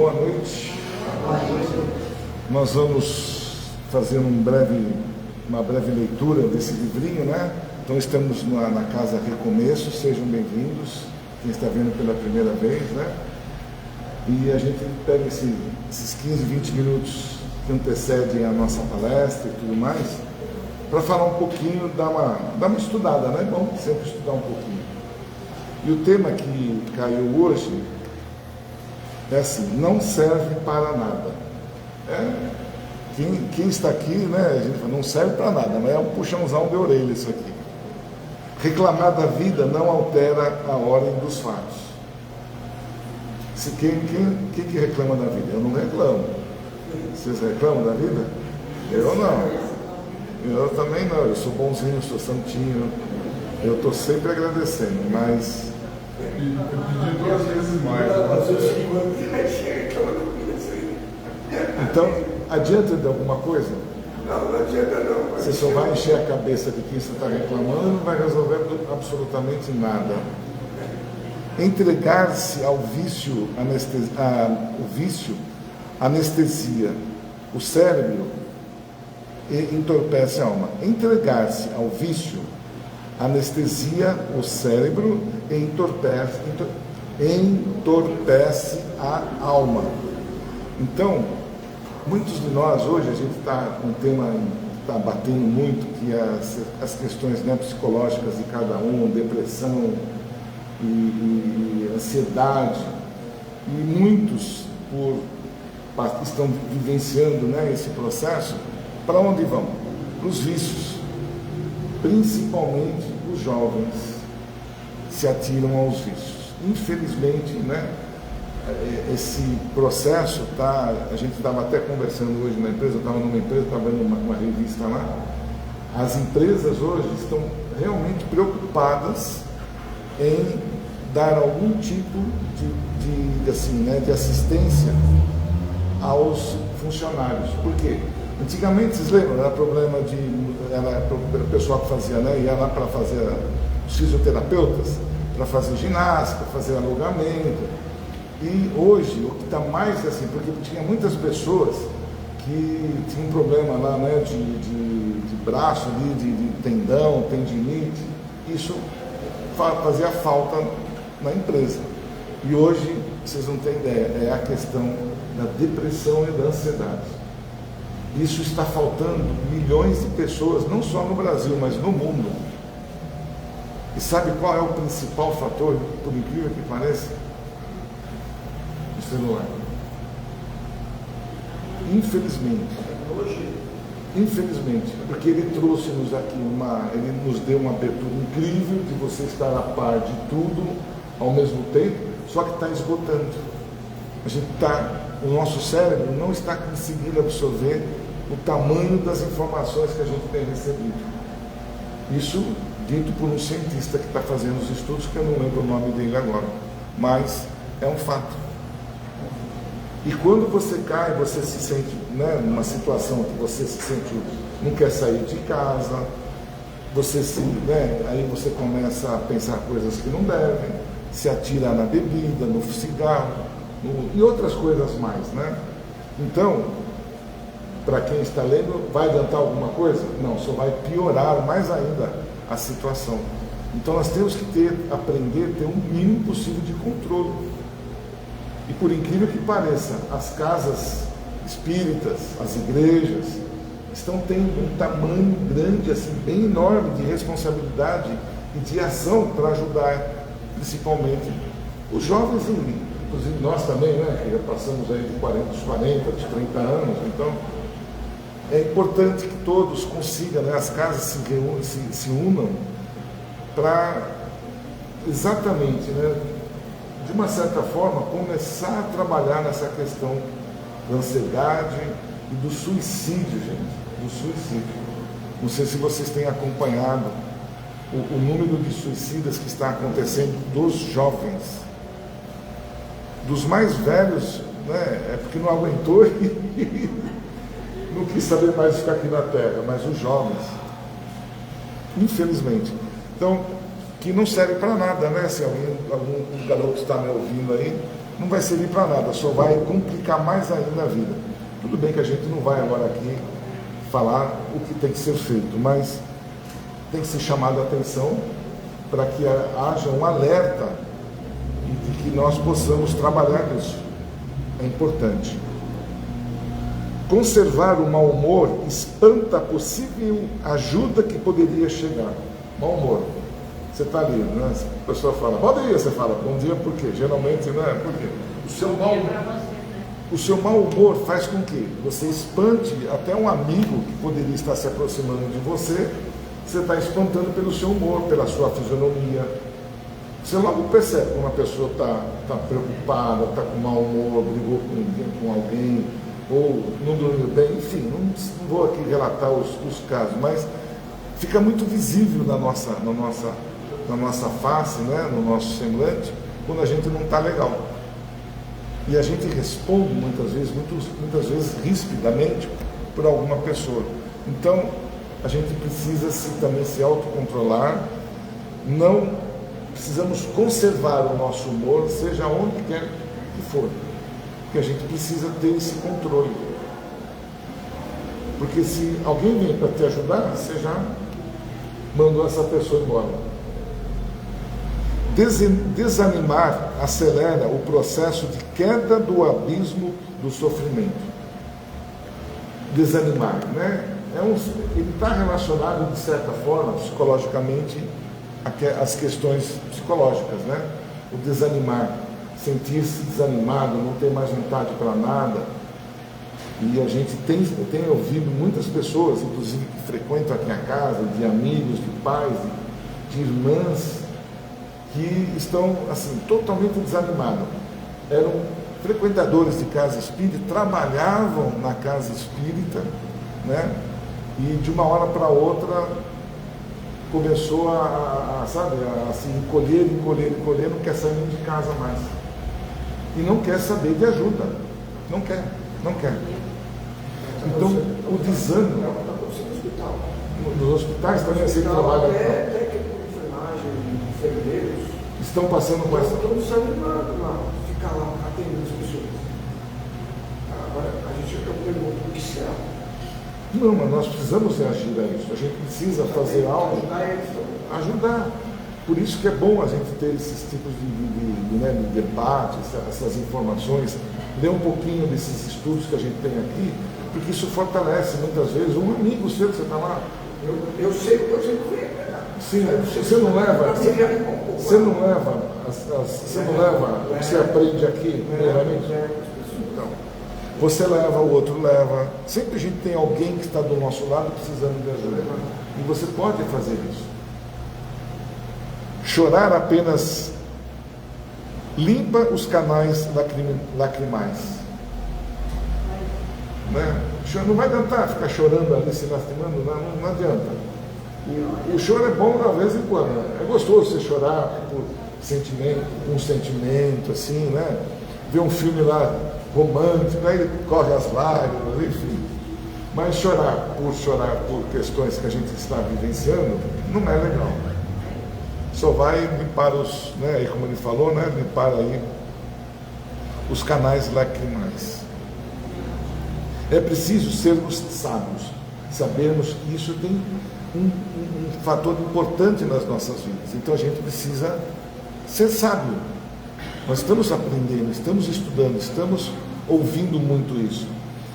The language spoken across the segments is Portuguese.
boa noite. Nós vamos fazer uma breve leitura desse livrinho, né? Então estamos na Casa Recomeço, sejam bem-vindos, quem está vendo pela primeira vez, né? E a gente pega esses 15, 20 minutos que antecedem a nossa palestra e tudo mais, para falar um pouquinho, dar uma estudada, né? É bom sempre estudar um pouquinho. E o tema que caiu hoje é assim: não serve para nada. Quem está aqui, né, a gente fala, não serve para nada, mas é um puxãozão de orelha isso aqui. Reclamar da vida não altera a ordem dos fatos. Quem que reclama da vida? Eu não reclamo. Vocês reclamam da vida? Eu não. Eu também não. Eu sou bonzinho, sou santinho. Eu estou sempre agradecendo, mas... Eu pedi 2 vezes mais. Então, adianta de alguma coisa? Não adianta não. Você só vai encher a cabeça de quem você está reclamando e não vai resolver absolutamente nada. Entregar-se ao vício, anestesia o cérebro e entorpece a alma. Entregar-se ao vício anestesia o cérebro e entorpece a alma. Então, muitos de nós hoje, a gente está com um tema que está batendo muito, que é as questões, né, psicológicas de cada um, depressão e ansiedade, e muitos estão vivenciando, né, esse processo. Para onde vão? Para os vícios. Principalmente os jovens se atiram aos vícios. Infelizmente, né, esse processo a gente estava até conversando hoje na empresa, eu estava numa empresa, estava vendo uma revista lá. As empresas hoje estão realmente preocupadas em dar algum tipo de assistência aos funcionários. Por quê? Antigamente, vocês lembram, era problema era o pessoal que fazia, né, ia lá para fazer os fisioterapeutas, para fazer ginástica, fazer alongamento. E hoje, o que está mais assim, porque tinha muitas pessoas que tinham um problema lá, né, de braço, de tendão, tendinite, isso fazia falta na empresa. E hoje, vocês não têm ideia, é a questão da depressão e da ansiedade. Isso está faltando milhões de pessoas, não só no Brasil, mas no mundo. E sabe qual é o principal fator, por incrível que pareça? O celular. Infelizmente, porque ele trouxe-nos aqui ele nos deu uma abertura incrível de você estar a par de tudo ao mesmo tempo, só que está esgotando. O nosso cérebro não está conseguindo absorver o tamanho das informações que a gente tem recebido. Isso dito por um cientista que está fazendo os estudos, que eu não lembro o nome dele agora, mas é um fato. E quando você cai, você se sente, né, numa situação que você se sente, não quer sair de casa, aí você começa a pensar coisas que não devem, se atira na bebida, no cigarro, e outras coisas mais, né? Então, para quem está lendo, vai adiantar alguma coisa? Não, só vai piorar mais ainda a situação. Então nós temos que aprender a ter o mínimo possível de controle. E por incrível que pareça, as casas espíritas, as igrejas, estão tendo um tamanho grande, assim, bem enorme de responsabilidade e de ação para ajudar, principalmente os jovens, inclusive nós também, né, que já passamos aí dos 40, dos 30 anos. Então, é importante que todos consigam, né, as casas se unam para exatamente, né, de uma certa forma, começar a trabalhar nessa questão da ansiedade e do suicídio, gente, do suicídio. Não sei se vocês têm acompanhado o número de suicidas que está acontecendo dos jovens. Dos mais velhos, né, é porque não aguentou e não quis saber mais ficar aqui na Terra, mas os jovens, infelizmente. Então, que não serve para nada, né? Se algum garoto está me ouvindo aí, não vai servir para nada, só vai complicar mais ainda a vida. Tudo bem que a gente não vai agora aqui falar o que tem que ser feito, mas tem que ser chamada a atenção para que haja um alerta e de que nós possamos trabalhar nisso. É importante. Conservar o mau humor espanta a possível ajuda que poderia chegar. Mau humor. Você está ali, né? A pessoa fala, bom dia, você fala, bom dia por quê? Geralmente, né? Por quê? O seu mau humor faz com que você espante até um amigo que poderia estar se aproximando de você. Você está espantando pelo seu humor, pela sua fisionomia. Você logo percebe quando a pessoa está preocupada, está com mau humor, brigou com alguém, ou não dormiu bem, enfim, não vou aqui relatar os casos, mas fica muito visível na nossa face, né, no nosso semblante, quando a gente não está legal. E a gente responde muitas vezes rispidamente por alguma pessoa. Então, a gente precisa também se autocontrolar, não precisamos conservar o nosso humor, seja onde quer que for, porque a gente precisa ter esse controle. Porque se alguém vem para te ajudar, você já mandou essa pessoa embora. Desanimar acelera o processo de queda do abismo do sofrimento. Desanimar, né? Ele está relacionado, de certa forma, psicologicamente, às questões psicológicas, né? O desanimar, sentir-se desanimado, não ter mais vontade para nada. E a gente tem ouvido muitas pessoas, inclusive que frequentam aqui a casa, de amigos, de pais, de irmãs, que estão assim, totalmente desanimados. Eram frequentadores de casa espírita, trabalhavam na casa espírita, né? E de uma hora para outra começou a se encolher, não quer sair nem de casa mais. E não quer saber de ajuda. Não quer. Então, o desânimo. Nos hospitais também você trabalha. Técnico de enfermagem, enfermeiros. Estão passando com essa. Estão desanimados lá, ficar lá atendendo as pessoas. Agora, a gente fica perguntando o que será. Não, mas nós precisamos reagir a isso. A gente precisa fazer algo. Ajudar. Por isso que é bom a gente ter esses tipos de debate, essas informações, ler um pouquinho desses estudos que a gente tem aqui, porque isso fortalece muitas vezes um amigo seu que você está lá. Eu sei que foi. Sim, você não leva o que você aprende aqui, primeiramente? Então, você leva, o outro leva. Sempre a gente tem alguém que está do nosso lado precisando de ajuda. E você pode fazer isso. Chorar apenas limpa os canais lacrimais. Né? Não vai adiantar ficar chorando ali, se lastimando, não adianta. O choro é bom de vez em quando. É gostoso você chorar por um sentimento, assim, né? Ver um filme lá romântico, aí corre as lágrimas, enfim. Mas chorar por questões que a gente está vivenciando não é legal. Só vai limpar né, como ele falou, né, limpar aí os canais lacrimais. É preciso sermos sábios, sabermos que isso tem um fator importante nas nossas vidas. Então a gente precisa ser sábio. Nós estamos aprendendo, estamos estudando, estamos ouvindo muito isso.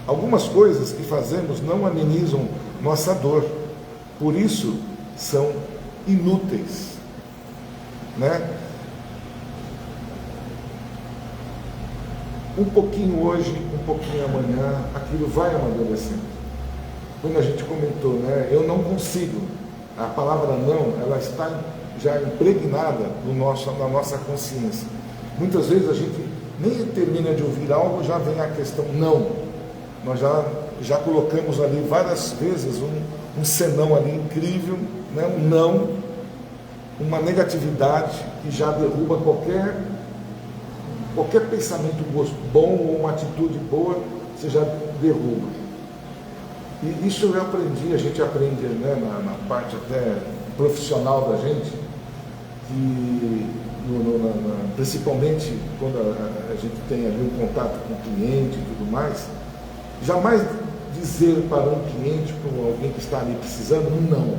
Algumas coisas que fazemos não amenizam nossa dor, por isso são inúteis. Né? Um pouquinho hoje, um pouquinho amanhã, aquilo vai amadurecendo. Quando a gente comentou, né, eu não consigo, a palavra não, ela está já impregnada na nossa consciência. Muitas vezes a gente nem termina de ouvir algo, já vem a questão não. Nós já colocamos ali várias vezes um senão ali incrível, né, um não, uma negatividade que já derruba qualquer pensamento bom ou uma atitude boa, você já derruba. E isso eu aprendi, a gente aprende, né, na parte até profissional da gente, que principalmente quando a gente tem ali um contato com o cliente e tudo mais, jamais dizer para um cliente, para alguém que está ali precisando, não.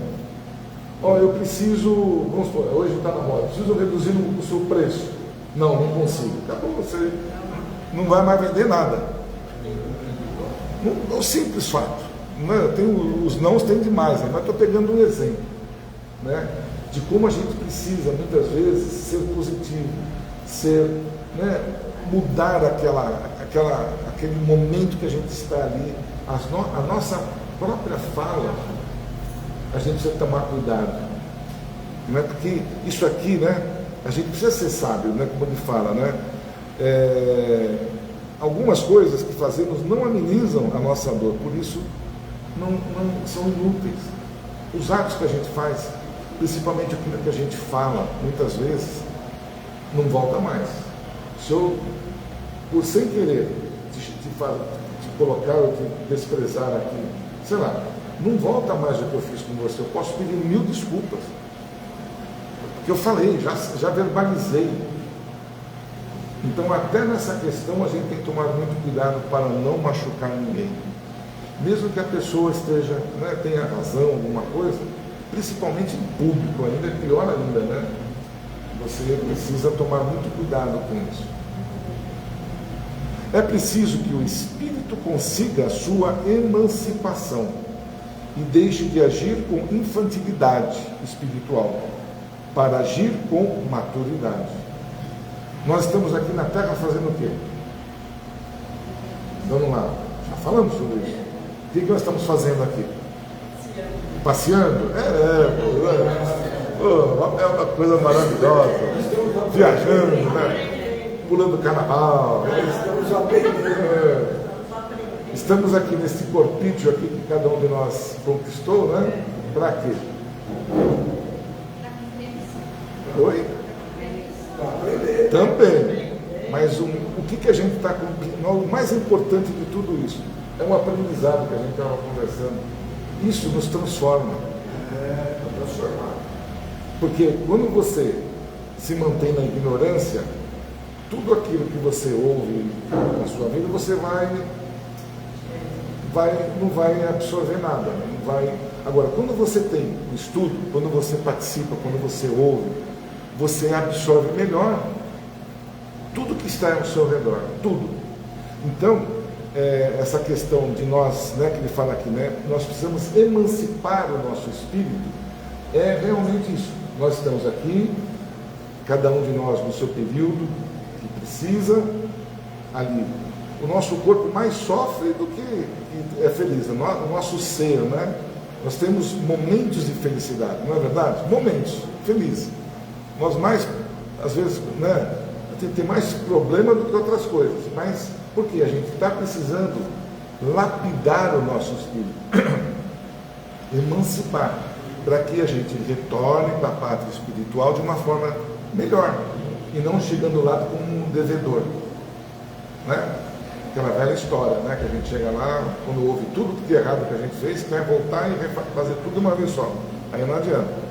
Ó, eu preciso, vamos supor, hoje está na moda, preciso reduzir o seu preço. Não consigo. Acabou, você não vai mais vender nada. É um simples fato. Não é? Os nãos tem demais, né? Mas estou pegando um exemplo, né? De como a gente precisa, muitas vezes, ser positivo, mudar aquele momento que a gente está ali, a nossa própria fala, a gente precisa tomar cuidado, não é? Porque isso aqui, né, a gente precisa ser sábio, né, como ele fala, né? Algumas coisas que fazemos não amenizam a nossa dor, por isso não são inúteis. Os atos que a gente faz, principalmente aquilo que a gente fala, muitas vezes, não volta mais. Se eu, por sem querer, te colocar ou te desprezar aqui, sei lá, não volta mais o que eu fiz com você. Eu posso pedir 1000 desculpas. Porque eu falei, já verbalizei. Então, até nessa questão, a gente tem que tomar muito cuidado para não machucar ninguém. Mesmo que a pessoa esteja, né, tenha razão, alguma coisa, principalmente em público, ainda é pior ainda, né? Você precisa tomar muito cuidado com isso. É preciso que o espírito consiga a sua emancipação e deixe de agir com infantilidade espiritual para agir com maturidade. Nós estamos aqui na Terra fazendo o quê? Vamos lá, já falamos sobre isso. O que nós estamos fazendo aqui? Passeando? É uma coisa maravilhosa. Viajando, né? Pulando carnaval. Estamos aqui nesse corpício aqui que cada um de nós conquistou, né? Para quê? Oi? Também. Mas o que a gente está com? O mais importante de tudo isso é um aprendizado que a gente estava conversando. Isso nos transforma. Transformar. Porque quando você se mantém na ignorância, tudo aquilo que você ouve na sua vida, você não vai absorver nada. Não vai. Agora, quando você tem o estudo, quando você participa, quando você ouve, você absorve melhor tudo que está ao seu redor, tudo. Então, essa questão de nós, né, que ele fala aqui, né, nós precisamos emancipar o nosso espírito, é realmente isso. Nós estamos aqui, cada um de nós no seu período que precisa, ali. O nosso corpo mais sofre do que é feliz, o nosso ser, né? Nós temos momentos de felicidade, não é verdade? Momentos felizes. Nós mais, às vezes, né, tem mais problema do que outras coisas, mas por quê? A gente está precisando lapidar o nosso espírito, emancipar, para que a gente retorne para a pátria espiritual de uma forma melhor, e não chegando lá como um devedor, né? Aquela velha história, né? Que a gente chega lá, quando ouve tudo que é errado que a gente fez, quer voltar e fazer tudo de uma vez só, aí não adianta.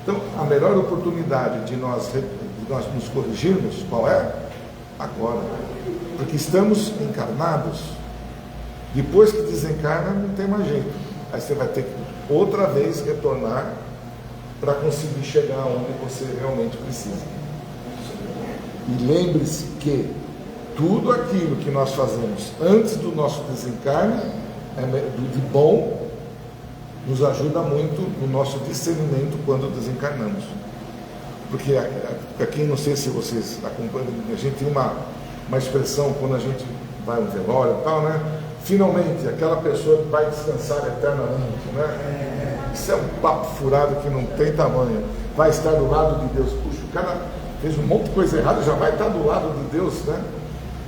Então, a melhor oportunidade de nós nos corrigirmos, qual é? Agora. Porque estamos encarnados. Depois que desencarna, não tem mais jeito. Aí você vai ter que outra vez retornar para conseguir chegar onde você realmente precisa. E lembre-se que tudo aquilo que nós fazemos antes do nosso desencarne, de bom, nos ajuda muito no nosso discernimento quando desencarnamos. Porque aqui, não sei se vocês acompanham, a gente tem uma expressão quando a gente vai a um velório e tal, né? Finalmente, aquela pessoa que vai descansar eternamente, né? Isso é um papo furado que não tem tamanho. Vai estar do lado de Deus. Puxa, o cara fez um monte de coisa errada, já vai estar do lado de Deus, né?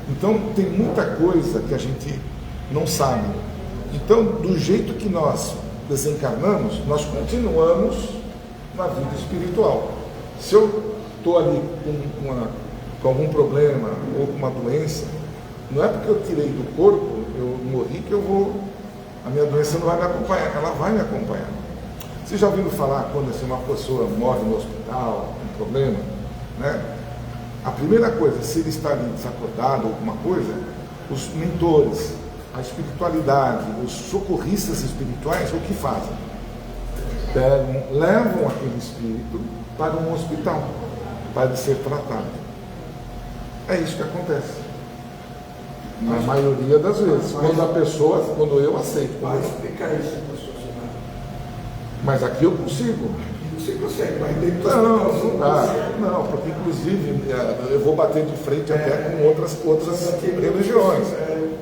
Então, tem muita coisa que a gente não sabe. Então, do jeito que nós desencarnamos, nós continuamos na vida espiritual. Se eu estou ali com algum problema ou com uma doença, não é porque eu tirei do corpo, eu morri, que a minha doença não vai me acompanhar, ela vai me acompanhar. Vocês já ouviram falar quando assim, uma pessoa morre no hospital, um problema, né? A primeira coisa, se ele está ali desacordado ou alguma coisa, os mentores, a espiritualidade, os socorristas espirituais, o que fazem? Levam aquele espírito para um hospital, para ele ser tratado. É isso que acontece. Na maioria das vezes, quando eu aceito. Vai explicar isso para a sociedade. Mas aqui eu consigo. Você consegue, mas dentro do Não dá. Não, porque inclusive eu vou bater de frente até com outras religiões.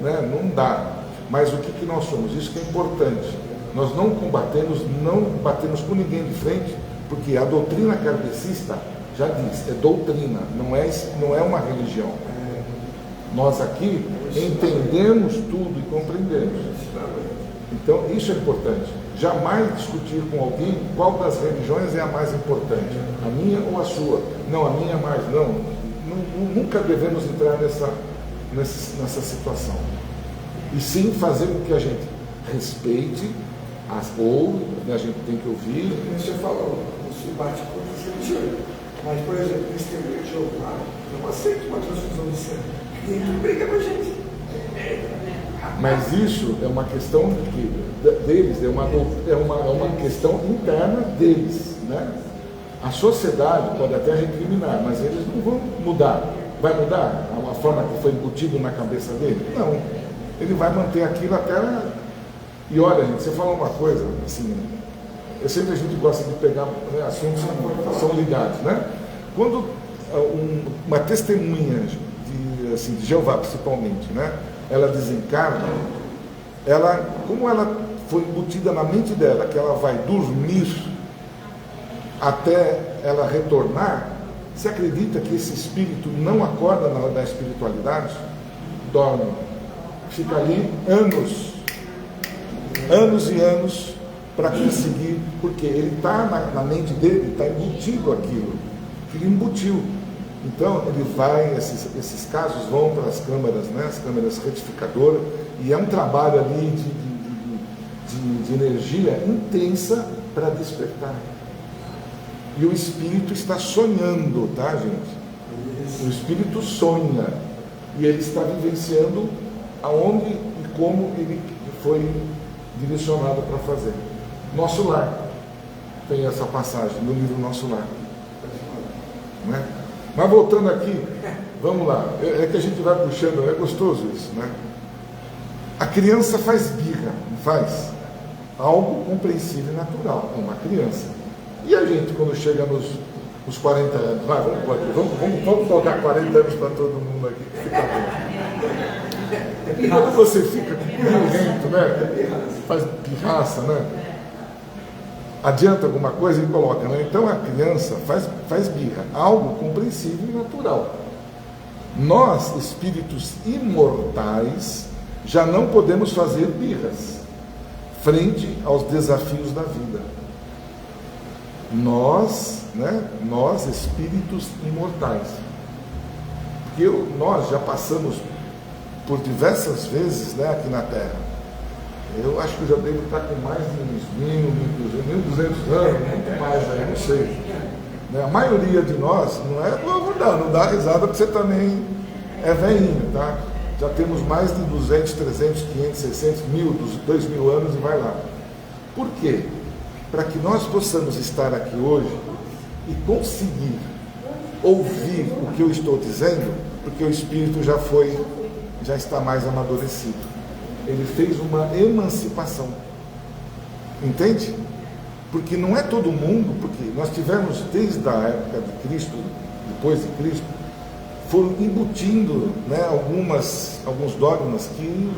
Né? Não dá. Mas o que nós somos? Isso que é importante. Nós não batemos com ninguém de frente, porque a doutrina kardecista já diz, é doutrina, não é uma religião. Nós aqui entendemos tudo e compreendemos. Então, isso é importante. Jamais discutir com alguém qual das religiões é a mais importante, a minha ou a sua. Não, a minha é mais. Não, nunca devemos entrar nessa situação. E sim fazer com que a gente respeite, a gente tem que ouvir. Você falou, você bate contra as religiões. Mas, por exemplo, o testemunho de Jeová não aceita uma transfusão de sangue. E ele briga com a gente. Mas isso é uma questão deles, é uma questão interna deles. Né? A sociedade pode até recriminar, mas eles não vão mudar. Vai mudar a forma que foi embutido na cabeça dele? Não. Ele vai manter aquilo até... E olha, gente, você falou uma coisa, assim, sempre a gente gosta de pegar assuntos que são ligados, né? Quando uma testemunha de Jeová, principalmente, né? Ela desencarna, como ela foi embutida na mente dela, que ela vai dormir até ela retornar, você acredita que esse espírito não acorda na hora da espiritualidade? Dorme. Fica ali anos e anos para conseguir, porque ele está na mente dele, está embutido aquilo, que ele embutiu. Então, ele vai, esses casos vão para as câmaras, né, as câmaras retificadoras, e é um trabalho ali de energia intensa para despertar. E o espírito está sonhando, tá, gente? O espírito sonha, e ele está vivenciando aonde e como ele foi direcionado para fazer. Nosso Lar tem essa passagem no livro Nosso Lar, né? Mas voltando aqui, vamos lá, é que a gente vai puxando, é gostoso isso, né? A criança faz birra, não faz? Algo compreensível e natural, é uma criança. E a gente, quando chega nos 40 anos, vamos colocar 40 anos para todo mundo aqui, que fica bom. E quando você fica birrento, né? Faz pirraça, né? Adianta alguma coisa e coloca, né? Então a criança faz birra, algo compreensível e natural. Nós, espíritos imortais, já não podemos fazer birras frente aos desafios da vida. Nós, espíritos imortais, porque nós já passamos por diversas vezes, né, aqui na Terra. Eu acho que eu já devo estar com mais de uns 1.200 anos, muito mais aí, não sei. A maioria de nós não é novo, não dá risada porque você também é velhinho, tá? Já temos mais de 200, 300, 500, 600, 2.000 anos e vai lá. Por quê? Para que nós possamos estar aqui hoje e conseguir ouvir o que eu estou dizendo, porque o espírito já está mais amadurecido. Ele fez uma emancipação. Entende? Porque não é todo mundo, porque nós tivemos desde a época de Cristo, depois de Cristo, foram embutindo, né, alguns dogmas que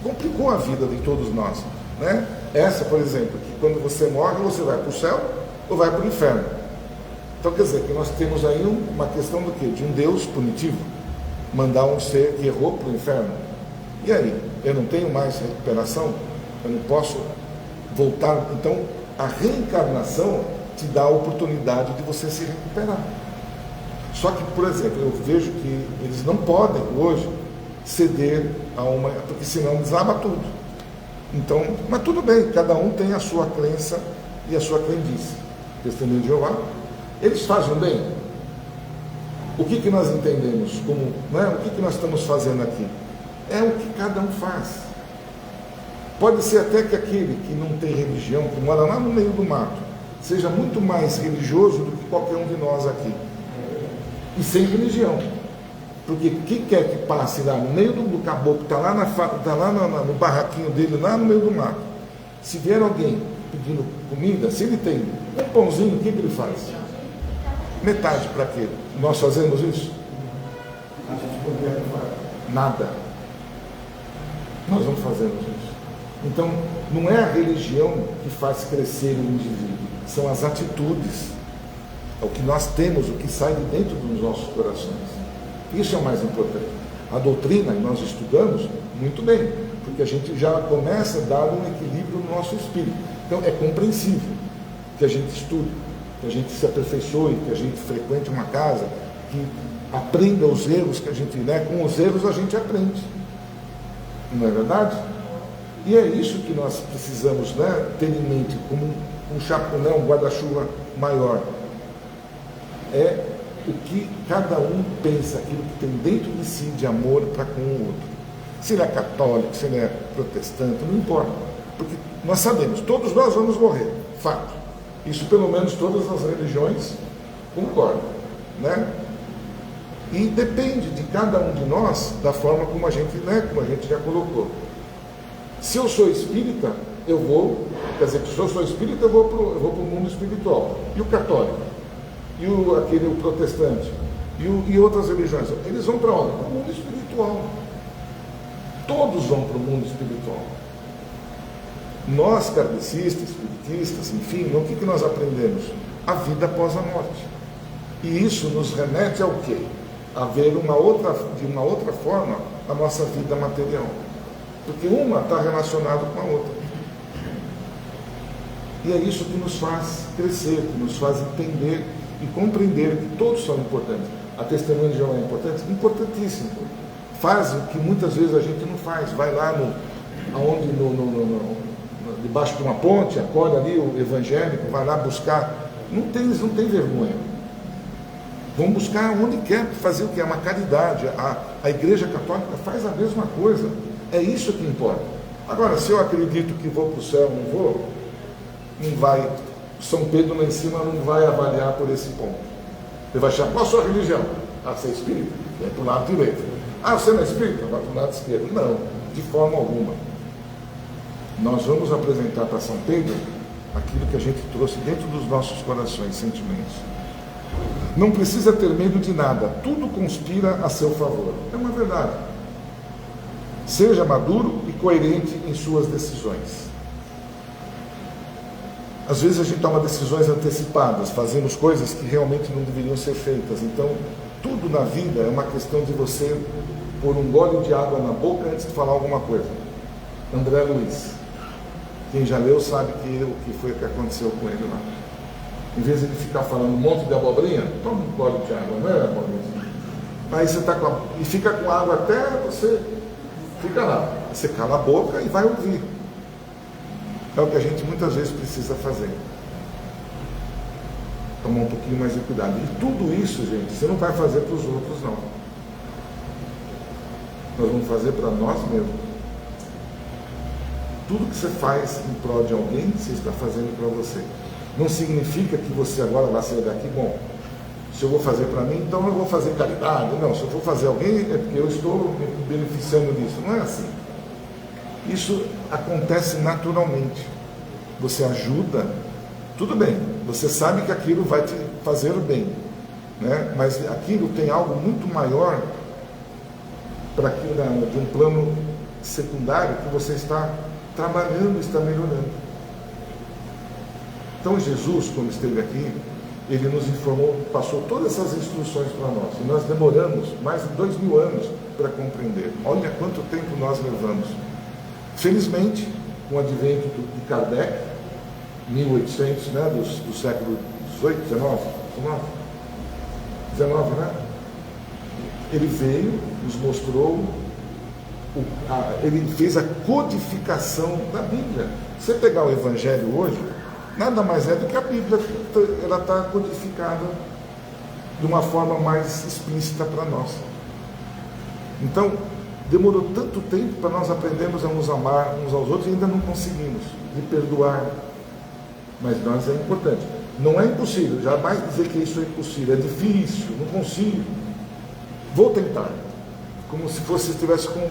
complicou a vida de todos nós, né? Essa, por exemplo, que quando você morre, você vai para o céu ou vai para o inferno. Então, quer dizer, que nós temos aí uma questão do quê? De um Deus punitivo, mandar um ser que errou para o inferno. E aí? Eu não tenho mais recuperação? Eu não posso voltar? Então, a reencarnação te dá a oportunidade de você se recuperar. Só que, por exemplo, eu vejo que eles não podem hoje ceder a uma... porque senão desaba tudo. Então, mas tudo bem, cada um tem a sua crença e a sua crendice. Testemunho de Jeová, eles fazem bem? O que nós entendemos como, né? O que nós estamos fazendo aqui? É o que cada um faz. Pode ser até que aquele que não tem religião, que mora lá no meio do mato, seja muito mais religioso do que qualquer um de nós aqui. E sem religião. Porque quem quer que passe lá no meio do caboclo, está lá, no barraquinho dele, lá no meio do mato, se vier alguém pedindo comida, se ele tem um pãozinho, o que ele faz? Metade para quê? Nós fazemos isso? A gente poderia fazer. Nada. Nós não fazemos isso. Então, não é a religião que faz crescer o indivíduo, são as atitudes. É o que nós temos, o que sai de dentro dos nossos corações. Isso é o mais importante. A doutrina, nós estudamos muito bem, porque a gente já começa a dar um equilíbrio no nosso espírito. Então, é compreensível que a gente estude, que a gente se aperfeiçoe, que a gente frequente uma casa, que aprenda os erros que a gente, né? Com os erros a gente aprende. Não é verdade? E é isso que nós precisamos, né, ter em mente, como um chapéu, um guarda-chuva maior. É o que cada um pensa, aquilo que tem dentro de si de amor para com o outro. Se ele é católico, se ele é protestante, não importa. Porque nós sabemos, todos nós vamos morrer, fato. Isso pelo menos todas as religiões concordam, né? E depende de cada um de nós, da forma como a gente, né, como a gente já colocou. Se eu sou espírita, eu vou, quer dizer, se eu sou espírita, eu vou para o mundo espiritual. E o católico? E o protestante? E outras religiões? Eles vão para onde? Para o mundo espiritual. Todos vão para o mundo espiritual. Nós, kardecistas, espiritistas, enfim, o que nós aprendemos? A vida após a morte. E isso nos remete ao quê? A ver de uma outra forma a nossa vida material. Porque uma está relacionada com a outra. E é isso que nos faz crescer, que nos faz entender e compreender que todos são importantes. A testemunha de Jeová é importante? Importantíssimo. Faz o que muitas vezes a gente não faz. Vai lá debaixo de uma ponte, acolhe ali o evangélico, vai lá buscar. Eles não têm vergonha. Vão buscar onde quer, fazer o que? É uma caridade. A Igreja Católica faz a mesma coisa. É isso que importa. Agora, se eu acredito que vou para o céu, não vai. São Pedro lá em cima não vai avaliar por esse ponto. Ele vai achar, qual a sua religião? Ah, você é espírita? Vai para o lado direito. Ah, você não é espírita? Vai para o lado esquerdo. Não, de forma alguma. Nós vamos apresentar para São Pedro aquilo que a gente trouxe dentro dos nossos corações, sentimentos. Não precisa ter medo de nada, tudo conspira a seu favor. É uma verdade. Seja maduro e coerente em suas decisões. Às vezes a gente toma decisões antecipadas, fazemos coisas que realmente não deveriam ser feitas. Então, tudo na vida é uma questão de você pôr um gole de água na boca antes de falar alguma coisa. André Luiz. Quem já leu sabe o que foi que aconteceu com ele lá. Em vez de ele ficar falando um monte de abobrinha, toma um gole de água, não é abobrinha? Aí você está e fica com água até você fica lá. Você cala a boca e vai ouvir. É o que a gente muitas vezes precisa fazer. Tomar um pouquinho mais de cuidado. E tudo isso, gente, você não vai fazer para os outros, não. Nós vamos fazer para nós mesmos. Tudo que você faz em prol de alguém, você está fazendo para você. Não significa que você agora vai sair daqui, bom, se eu vou fazer para mim, então eu vou fazer caridade. Não, se eu for fazer alguém, é porque eu estou me beneficiando disso. Não é assim. Isso acontece naturalmente. Você ajuda, tudo bem, você sabe que aquilo vai te fazer bem, né? Mas aquilo tem algo muito maior para aquilo de um plano secundário que você está trabalhando, está melhorando. Então Jesus, quando esteve aqui, ele nos informou, passou todas essas instruções para nós. E nós demoramos mais de 2000 anos para compreender. Olha quanto tempo nós levamos. Felizmente, com o advento de Kardec, 1800, né, do século XVIII, XIX, né? Ele veio, nos mostrou, ele fez a codificação da Bíblia. Se você pegar o Evangelho hoje, nada mais é do que a Bíblia, ela está codificada de uma forma mais explícita para nós. Então, demorou tanto tempo para nós aprendermos a nos amar uns aos outros e ainda não conseguimos, de perdoar. Mas nós é importante. Não é impossível, jamais dizer que isso é impossível, é difícil, não consigo. Vou tentar. Como se fosse estivesse com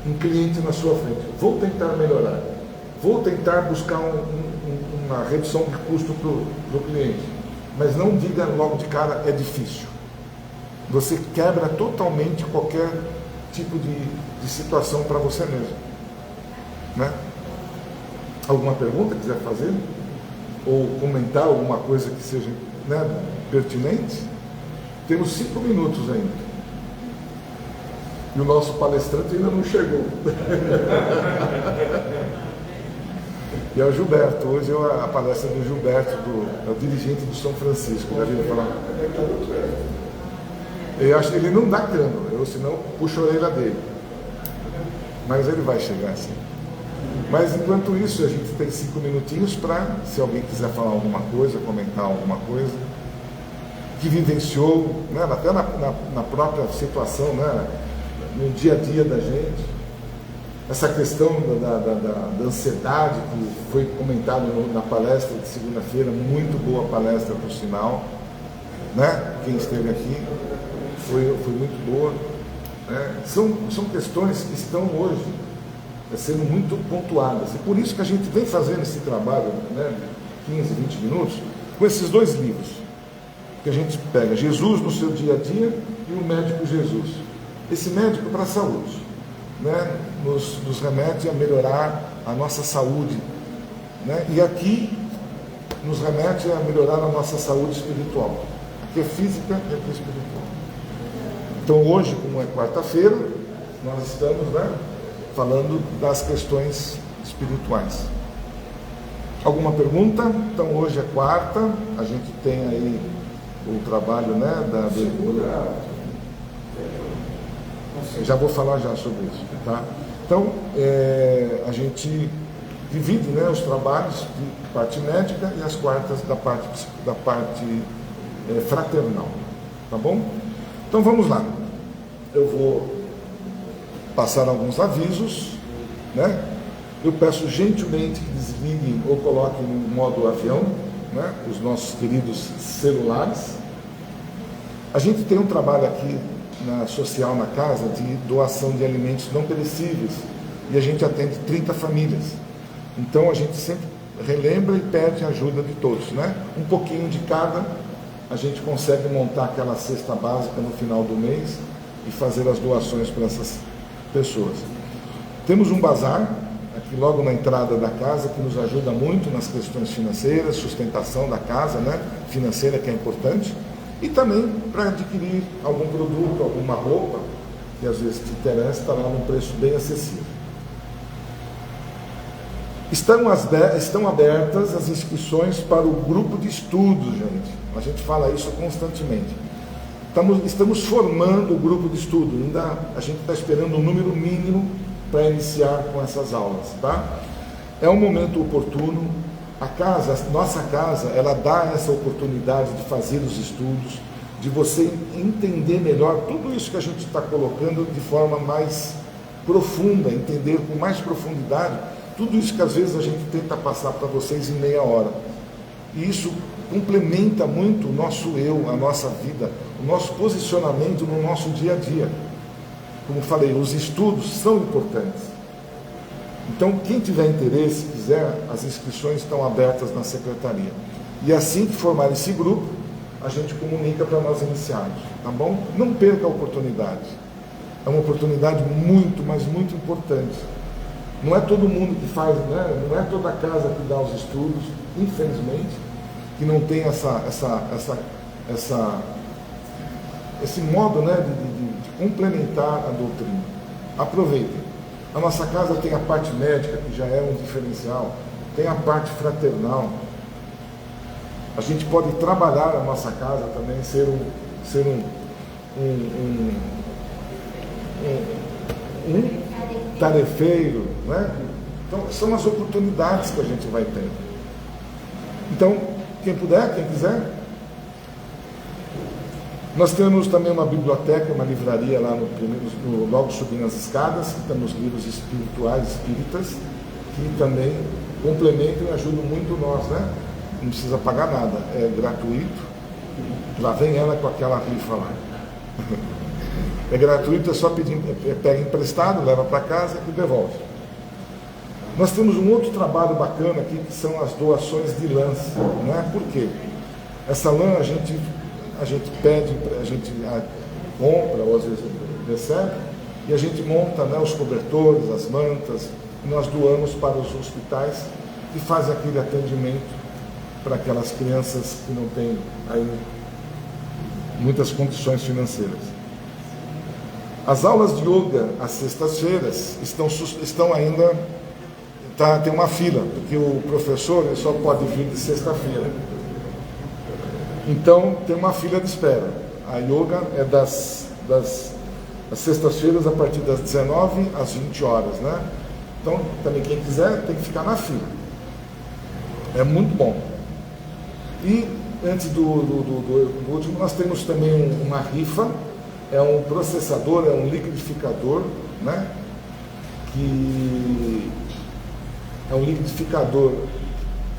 um cliente na sua frente. Vou tentar melhorar. Vou tentar buscar uma redução de custo para o cliente. Mas não diga logo de cara, é difícil. Você quebra totalmente qualquer tipo de situação para você mesmo. Né? Alguma pergunta que quiser fazer? Ou comentar alguma coisa que seja, né, pertinente? Temos 5 minutos ainda. E o nosso palestrante ainda não chegou. E é o Gilberto. Hoje é a palestra do Gilberto, é o dirigente do São Francisco. Já viu falar? Eu acho que ele não dá cano, eu senão puxo a orelha dele. Mas ele vai chegar assim. Mas enquanto isso, a gente tem 5 minutinhos para, se alguém quiser falar alguma coisa, comentar alguma coisa, que vivenciou, né, até na própria situação, né, no dia a dia da gente. Essa questão da ansiedade, que foi comentado na palestra de segunda-feira, muito boa palestra, por sinal, né? Quem esteve aqui, foi muito boa. Né? São questões que estão hoje sendo muito pontuadas. E por isso que a gente vem fazendo esse trabalho, né, de 15, 20 minutos, com esses 2 livros. Que a gente pega Jesus no seu dia a dia e o médico Jesus. Esse médico para a saúde, né, nos remete a melhorar a nossa saúde. Né? E aqui nos remete a melhorar a nossa saúde espiritual. Aqui é física e aqui é espiritual. Então hoje, como é quarta-feira, nós estamos, né, falando das questões espirituais. Alguma pergunta? Então hoje é quarta, a gente tem aí o trabalho, né, já vou falar já sobre isso, tá? Então, a gente divide, né, os trabalhos de parte médica e as quartas da parte fraternal, tá bom? Então vamos lá. Eu vou passar alguns avisos, né? Eu peço gentilmente que desliguem ou coloquem no modo avião, né, os nossos queridos celulares. A gente tem um trabalho aqui social na casa de doação de alimentos não perecíveis e a gente atende 30 famílias. Então a gente sempre relembra e pede a ajuda de todos, né? Um pouquinho de cada, a gente consegue montar aquela cesta básica no final do mês e fazer as doações para essas pessoas. Temos um bazar aqui logo na entrada da casa que nos ajuda muito nas questões financeiras, sustentação da casa, né, financeira, que é importante, e também para adquirir algum produto, alguma roupa que às vezes te interessa, está lá num preço bem acessível. Estão abertas as inscrições para o grupo de estudos, gente. A gente fala isso constantemente. Estamos formando o grupo de estudo, ainda a gente está esperando um número mínimo para iniciar com essas aulas, tá? É um momento oportuno. Nossa casa, ela dá essa oportunidade de fazer os estudos, de você entender melhor tudo isso que a gente está colocando de forma mais profunda, entender com mais profundidade tudo isso que às vezes a gente tenta passar para vocês em meia hora. E isso complementa muito o nosso eu, a nossa vida, o nosso posicionamento no nosso dia a dia. Como falei, os estudos são importantes. Então, quem tiver interesse, quiser, as inscrições estão abertas na secretaria. E assim que formar esse grupo, a gente comunica para nós iniciarmos, tá bom? Não perca a oportunidade. É uma oportunidade muito, mas muito importante. Não é todo mundo que faz, né? Não é toda casa que dá os estudos, infelizmente, que não tem esse modo, né, de complementar a doutrina. Aproveitem. A nossa casa tem a parte médica, que já é um diferencial, tem a parte fraternal. A gente pode trabalhar a nossa casa também, ser um tarefeiro, né? Então, são as oportunidades que a gente vai ter. Então, quem puder, quem quiser. Nós temos também uma biblioteca, uma livraria lá logo subindo as escadas, temos livros espirituais, espíritas, que também complementam e ajudam muito nós, né? Não precisa pagar nada, é gratuito. Já vem ela com aquela rifa lá. É gratuito, é só pedir, pega emprestado, leva para casa e devolve. Nós temos um outro trabalho bacana aqui, que são as doações de lãs, né? Por quê? Essa lã a gente pede, a gente compra, ou às vezes recebe, e a gente monta, né, os cobertores, as mantas, e nós doamos para os hospitais que fazem aquele atendimento para aquelas crianças que não têm aí muitas condições financeiras. As aulas de yoga às sextas-feiras estão ainda, tem uma fila, porque o professor ele só pode vir de sexta-feira. Então tem uma fila de espera. A yoga é das sextas-feiras a partir das 19 às 20 horas, né? Então também quem quiser tem que ficar na fila. É muito bom. E antes do último, nós temos também uma rifa, é um processador, é um liquidificador, né? Que é um liquidificador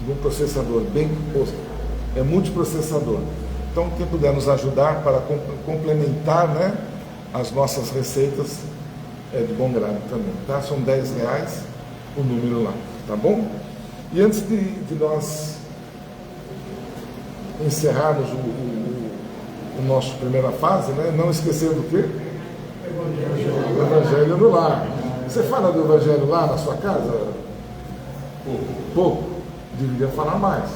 de um processador bem composto, é multiprocessador. Então, quem puder nos ajudar para complementar, né, as nossas receitas, é de bom grado também, tá? São R$10 o número lá, tá bom? E antes de nós encerrarmos o nosso primeira fase, né? Não esquecer do quê? O Evangelho no lar. Você fala do Evangelho lá na sua casa? Pouco. Deveria falar mais.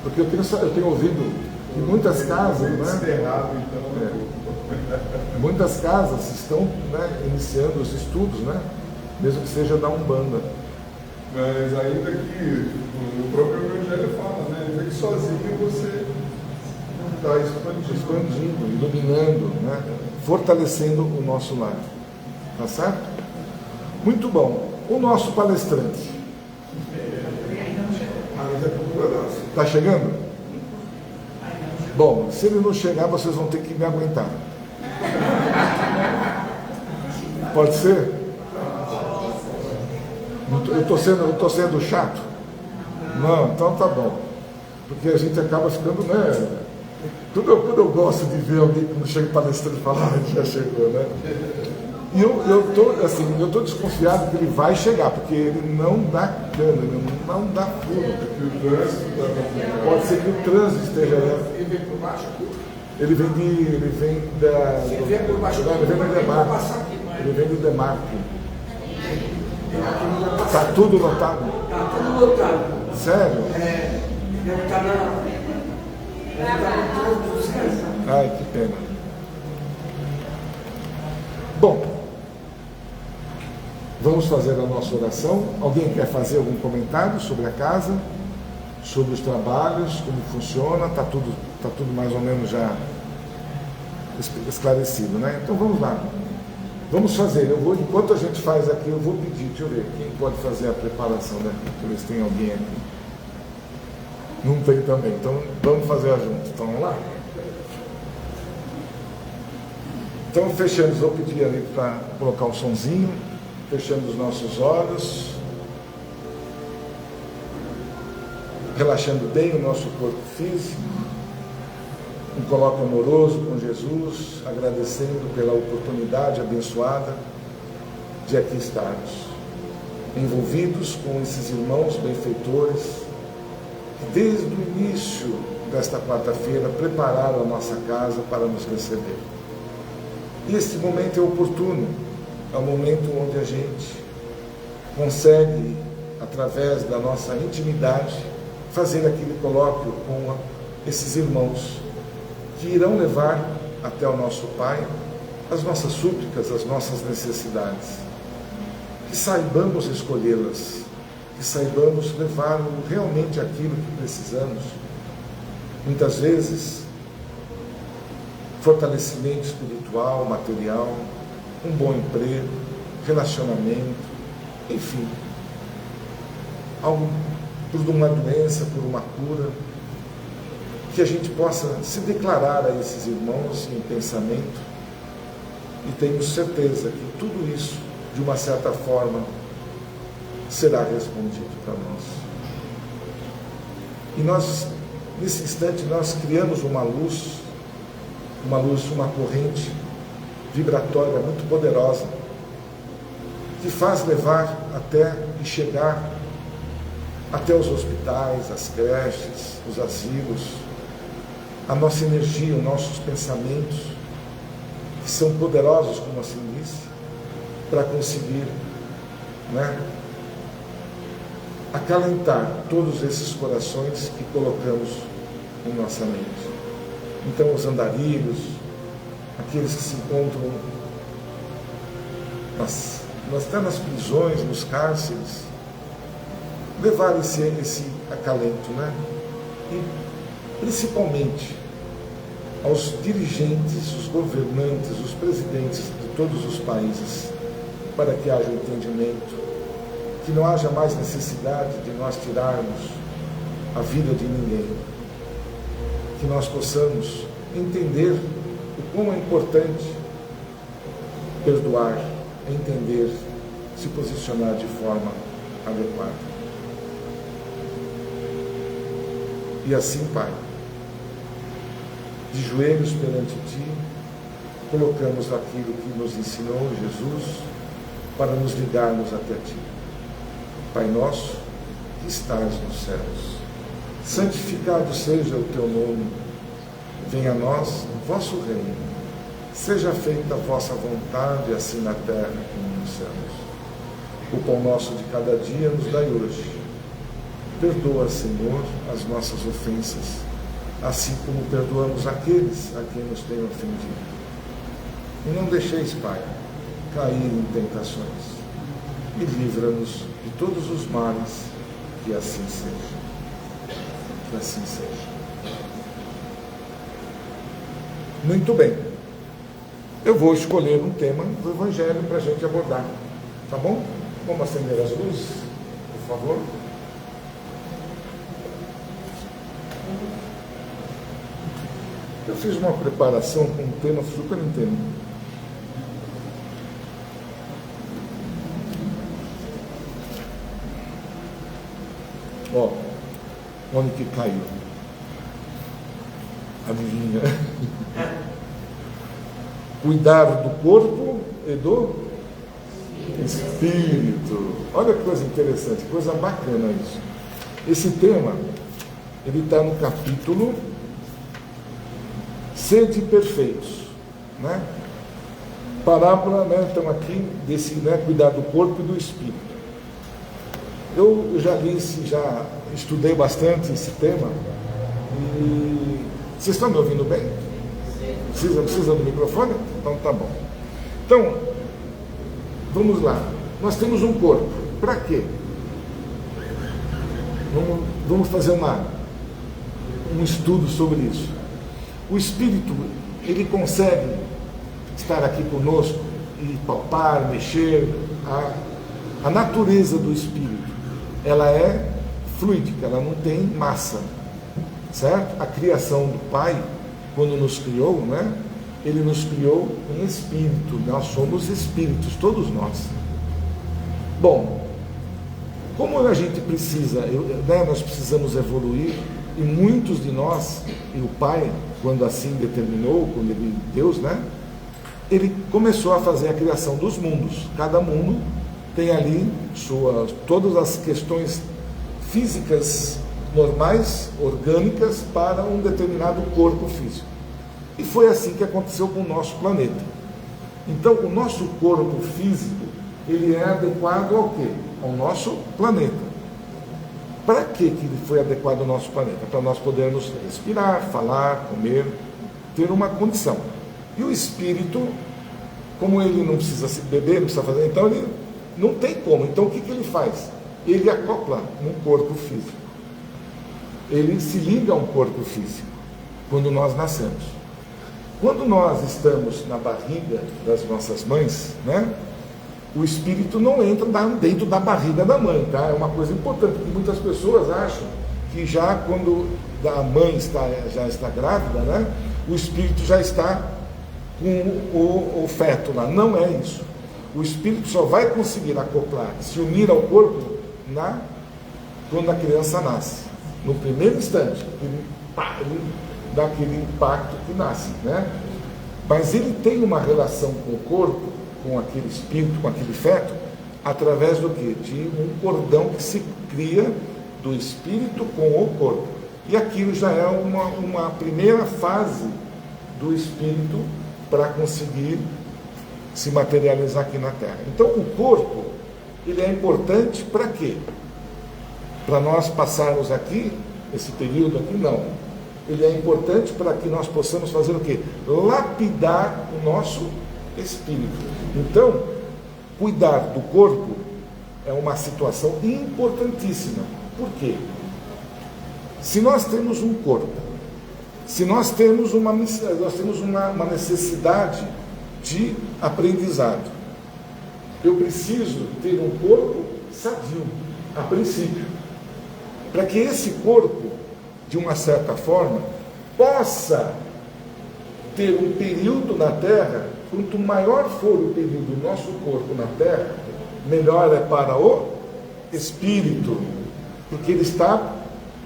Porque eu tenho ouvido que muitas casas, né? Muitas casas estão, né, iniciando os estudos, né? Mesmo que seja da Umbanda. Mas ainda que o próprio Evangelho fala, né? Ainda que sozinho você está expandindo, iluminando, né? Fortalecendo o nosso lar. Tá certo? Muito bom. O nosso palestrante. Está chegando? Bom, se ele não chegar, vocês vão ter que me aguentar. Pode ser? Eu estou sendo chato? Não, então tá bom. Porque a gente acaba ficando, né? Quando eu gosto de ver alguém quando chega palestrando e fala, já chegou, né? E eu tô desconfiado que ele vai chegar, porque ele não dá cana, ele não dá furo. Pode ser que o trânsito esteja aí. Ele vem por baixo aqui? Ele vem da. Se ele vier por baixo, ele vem do Demarco. Ele vem do Demarco. Está tudo lotado? Está tudo lotado. Sério? Deve estar em todos os casos. Ai, que pena. Bom, vamos fazer a nossa oração. Alguém quer fazer algum comentário sobre a casa, sobre os trabalhos, como funciona? Está tudo mais ou menos já esclarecido, né? Então vamos lá. Vamos fazer. Enquanto a gente faz aqui, eu vou pedir, deixa eu ver, quem pode fazer a preparação daqui? Deixa eu ver se tem alguém aqui. Não tem também, então vamos fazer junto. Então vamos lá? Então fechamos, vou pedir ali para colocar o sonzinho, fechando os nossos olhos, relaxando bem o nosso corpo físico, um coloque amoroso com Jesus, agradecendo pela oportunidade abençoada de aqui estarmos, envolvidos com esses irmãos benfeitores, que desde o início desta quarta-feira prepararam a nossa casa para nos receber. E este momento é oportuno, é o momento onde a gente consegue, através da nossa intimidade, fazer aquele colóquio com esses irmãos que irão levar até o nosso Pai as nossas súplicas, as nossas necessidades. Que saibamos escolhê-las, que saibamos levar realmente aquilo que precisamos. Muitas vezes, fortalecimento espiritual, material, um bom emprego, relacionamento, enfim, algo por uma doença, por uma cura, que a gente possa se declarar a esses irmãos em pensamento, e tenho certeza que tudo isso, de uma certa forma, será respondido para nós. E nós, nesse instante, nós criamos uma luz, uma corrente vibratória muito poderosa, que faz levar até e chegar até os hospitais, as creches, os asilos, a nossa energia, os nossos pensamentos, que são poderosos, como assim disse, para conseguir, acalentar todos esses corações que colocamos em nossa mente. Então, os andarilhos, aqueles que se encontram até nas prisões, nos cárceres, levar esse acalento, E principalmente aos dirigentes, os governantes, os presidentes de todos os países, para que haja entendimento, que não haja mais necessidade de nós tirarmos a vida de ninguém, que nós possamos entender o quão é importante perdoar, entender, se posicionar de forma adequada. E assim, Pai, de joelhos perante Ti, colocamos aquilo que nos ensinou Jesus para nos ligarmos até Ti. Pai nosso, que estás nos céus, santificado seja o Teu nome, venha a nós o vosso reino, seja feita a vossa vontade, assim na terra como nos céus. O pão nosso de cada dia nos dai hoje. Perdoa, Senhor, as nossas ofensas, assim como perdoamos aqueles a quem nos têm ofendido. E não deixeis, Pai, cair em tentações, e livra-nos de todos os males, que assim seja. Que assim seja. Muito bem. Eu vou escolher um tema do Evangelho para a gente abordar. Tá bom? Vamos acender as luzes, por favor. Eu fiz uma preparação com um tema super entendo. Ó, onde que caiu? Adivinha? Cuidar do corpo e do espírito. Olha que coisa interessante, coisa bacana isso. Esse tema, ele está no capítulo Sede perfeitos, Parábola, então aqui, desse, cuidar do corpo e do espírito. Eu já li, já estudei bastante esse tema, e vocês estão me ouvindo bem? Precisa do microfone? Então tá bom. Então, vamos lá. Nós temos um corpo. Para quê? Vamos fazer um estudo sobre isso. O espírito, ele consegue estar aqui conosco e palpar, mexer. A natureza do espírito, ela é fluídica, ela não tem massa, certo? A criação do Pai, quando nos criou, Ele nos criou em espírito. Nós somos espíritos, todos nós. Bom, como a gente precisa, nós precisamos evoluir, e muitos de nós, e o Pai, quando assim determinou, quando Deus, Ele começou a fazer a criação dos mundos. Cada mundo tem ali todas as questões físicas normais, orgânicas, para um determinado corpo físico. E foi assim que aconteceu com o nosso planeta. Então, o nosso corpo físico, ele é adequado ao quê? Ao nosso planeta. Para que ele foi adequado ao nosso planeta? Para nós podermos respirar, falar, comer, ter uma condição. E o espírito, como ele não precisa se beber, não precisa fazer, então ele não tem como. Então o que ele faz? Ele acopla um corpo físico. Ele se liga a um corpo físico quando nós nascemos. Quando nós estamos na barriga das nossas mães, o espírito não entra dentro da barriga da mãe, tá? É uma coisa importante, porque muitas pessoas acham que já quando a mãe já está grávida, né, o espírito já está com o feto lá. Não é isso. O espírito só vai conseguir acoplar, se unir ao corpo quando a criança nasce. No primeiro instante, ele dá aquele impacto que nasce, né? Mas ele tem uma relação com o corpo, com aquele espírito, com aquele feto, através do quê? De um cordão que se cria do espírito com o corpo. E aquilo já é uma primeira fase do espírito para conseguir se materializar aqui na Terra. Então o corpo, ele é importante para quê? Para nós passarmos aqui, esse período aqui, não. Ele é importante para que nós possamos fazer o quê? Lapidar o nosso espírito. Então, cuidar do corpo é uma situação importantíssima. Por quê? Se nós temos um corpo, se nós temos uma necessidade de aprendizado, eu preciso ter um corpo sadio, a princípio, para que esse corpo, de uma certa forma, possa ter um período na Terra. Quanto maior for o período do nosso corpo na Terra, melhor é para o espírito, porque ele está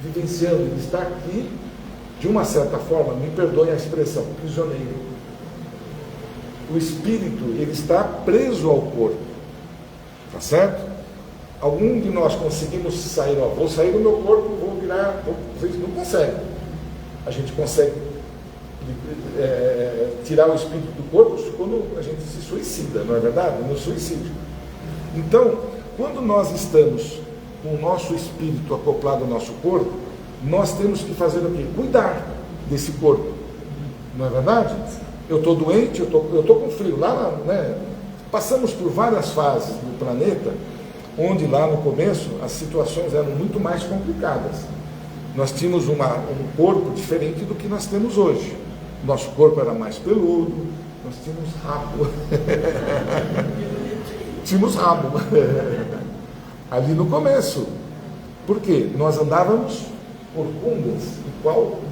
vivenciando, ele está aqui, de uma certa forma, me perdoem a expressão, prisioneiro. O espírito, ele está preso ao corpo, tá certo? Algum de nós conseguimos sair, vou sair do meu corpo, vou virar, vocês não conseguem. A gente consegue tirar o espírito do corpo quando a gente se suicida, não é verdade? No suicídio. Então, quando nós estamos com o nosso espírito acoplado ao nosso corpo, nós temos que fazer o quê? Cuidar desse corpo, não é verdade? Eu estou doente, eu estou com frio. Lá, né, passamos por várias fases do planeta, onde lá no começo as situações eram muito mais complicadas. Nós tínhamos um corpo diferente do que nós temos hoje. Nosso corpo era mais peludo, nós tínhamos rabo. Tínhamos rabo. Ali no começo. Por quê? Nós andávamos corcundas,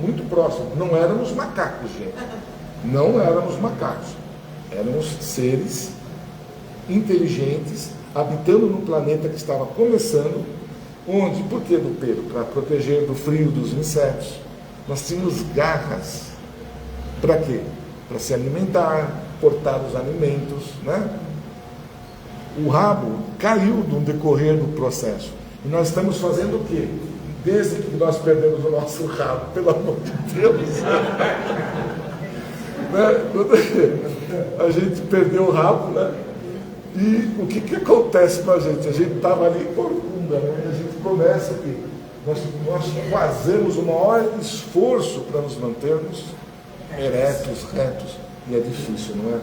muito próximo. Não éramos macacos, gente. Não éramos macacos. Éramos seres inteligentes, habitando no planeta que estava começando, onde, por que do pelo? Para proteger do frio dos insetos. Nós tínhamos garras. Para quê? Para se alimentar, portar os alimentos, né? O rabo caiu no decorrer do processo. E nós estamos fazendo o quê? Desde que nós perdemos o nosso rabo, pelo amor de Deus. Né? A gente perdeu o rabo, né? E o que acontece com a gente? A gente estava ali corcunda, né? A gente começa o quê? Nós fazemos o maior esforço para nos mantermos eretos, retos, e é difícil, não é?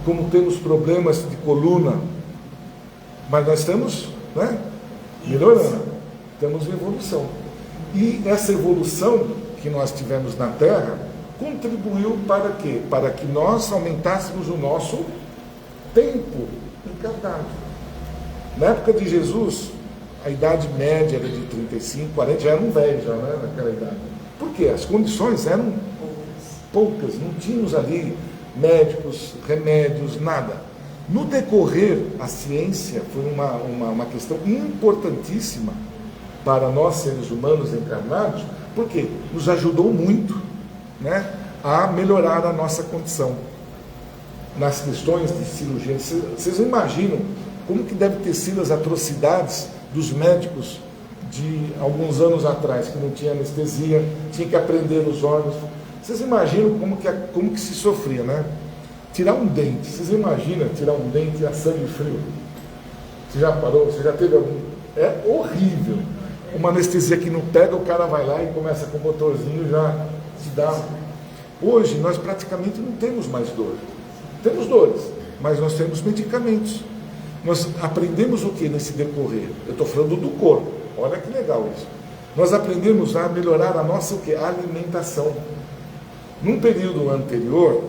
Como temos problemas de coluna, mas nós estamos, né, melhorando, temos evolução. E essa evolução que nós tivemos na Terra contribuiu para quê? Para que nós aumentássemos o nosso tempo encarnado. Na época de Jesus, a idade média era de 35, 40, já era um velho, já, né, naquela idade. Por quê? As condições eram poucas, não tínhamos ali médicos, remédios, nada. No decorrer, a ciência foi uma questão importantíssima para nós, seres humanos encarnados, porque nos ajudou muito, né, a melhorar a nossa condição. Nas questões de cirurgia, vocês imaginam como que deve ter sido as atrocidades dos médicos de alguns anos atrás, que não tinha anestesia, tinha que aprender os órgãos. Vocês imaginam como que se sofria, né? Tirar um dente, vocês imaginam tirar um dente a sangue frio? Você já parou? Você já teve algum? É horrível. Uma anestesia que não pega, o cara vai lá e começa com o motorzinho, já se dá. Hoje nós praticamente não temos mais dor. Temos dores, mas nós temos medicamentos. Nós aprendemos o que nesse decorrer? Eu estou falando do corpo. Olha que legal isso. Nós aprendemos a melhorar a nossa o quê? Alimentação. Num período anterior,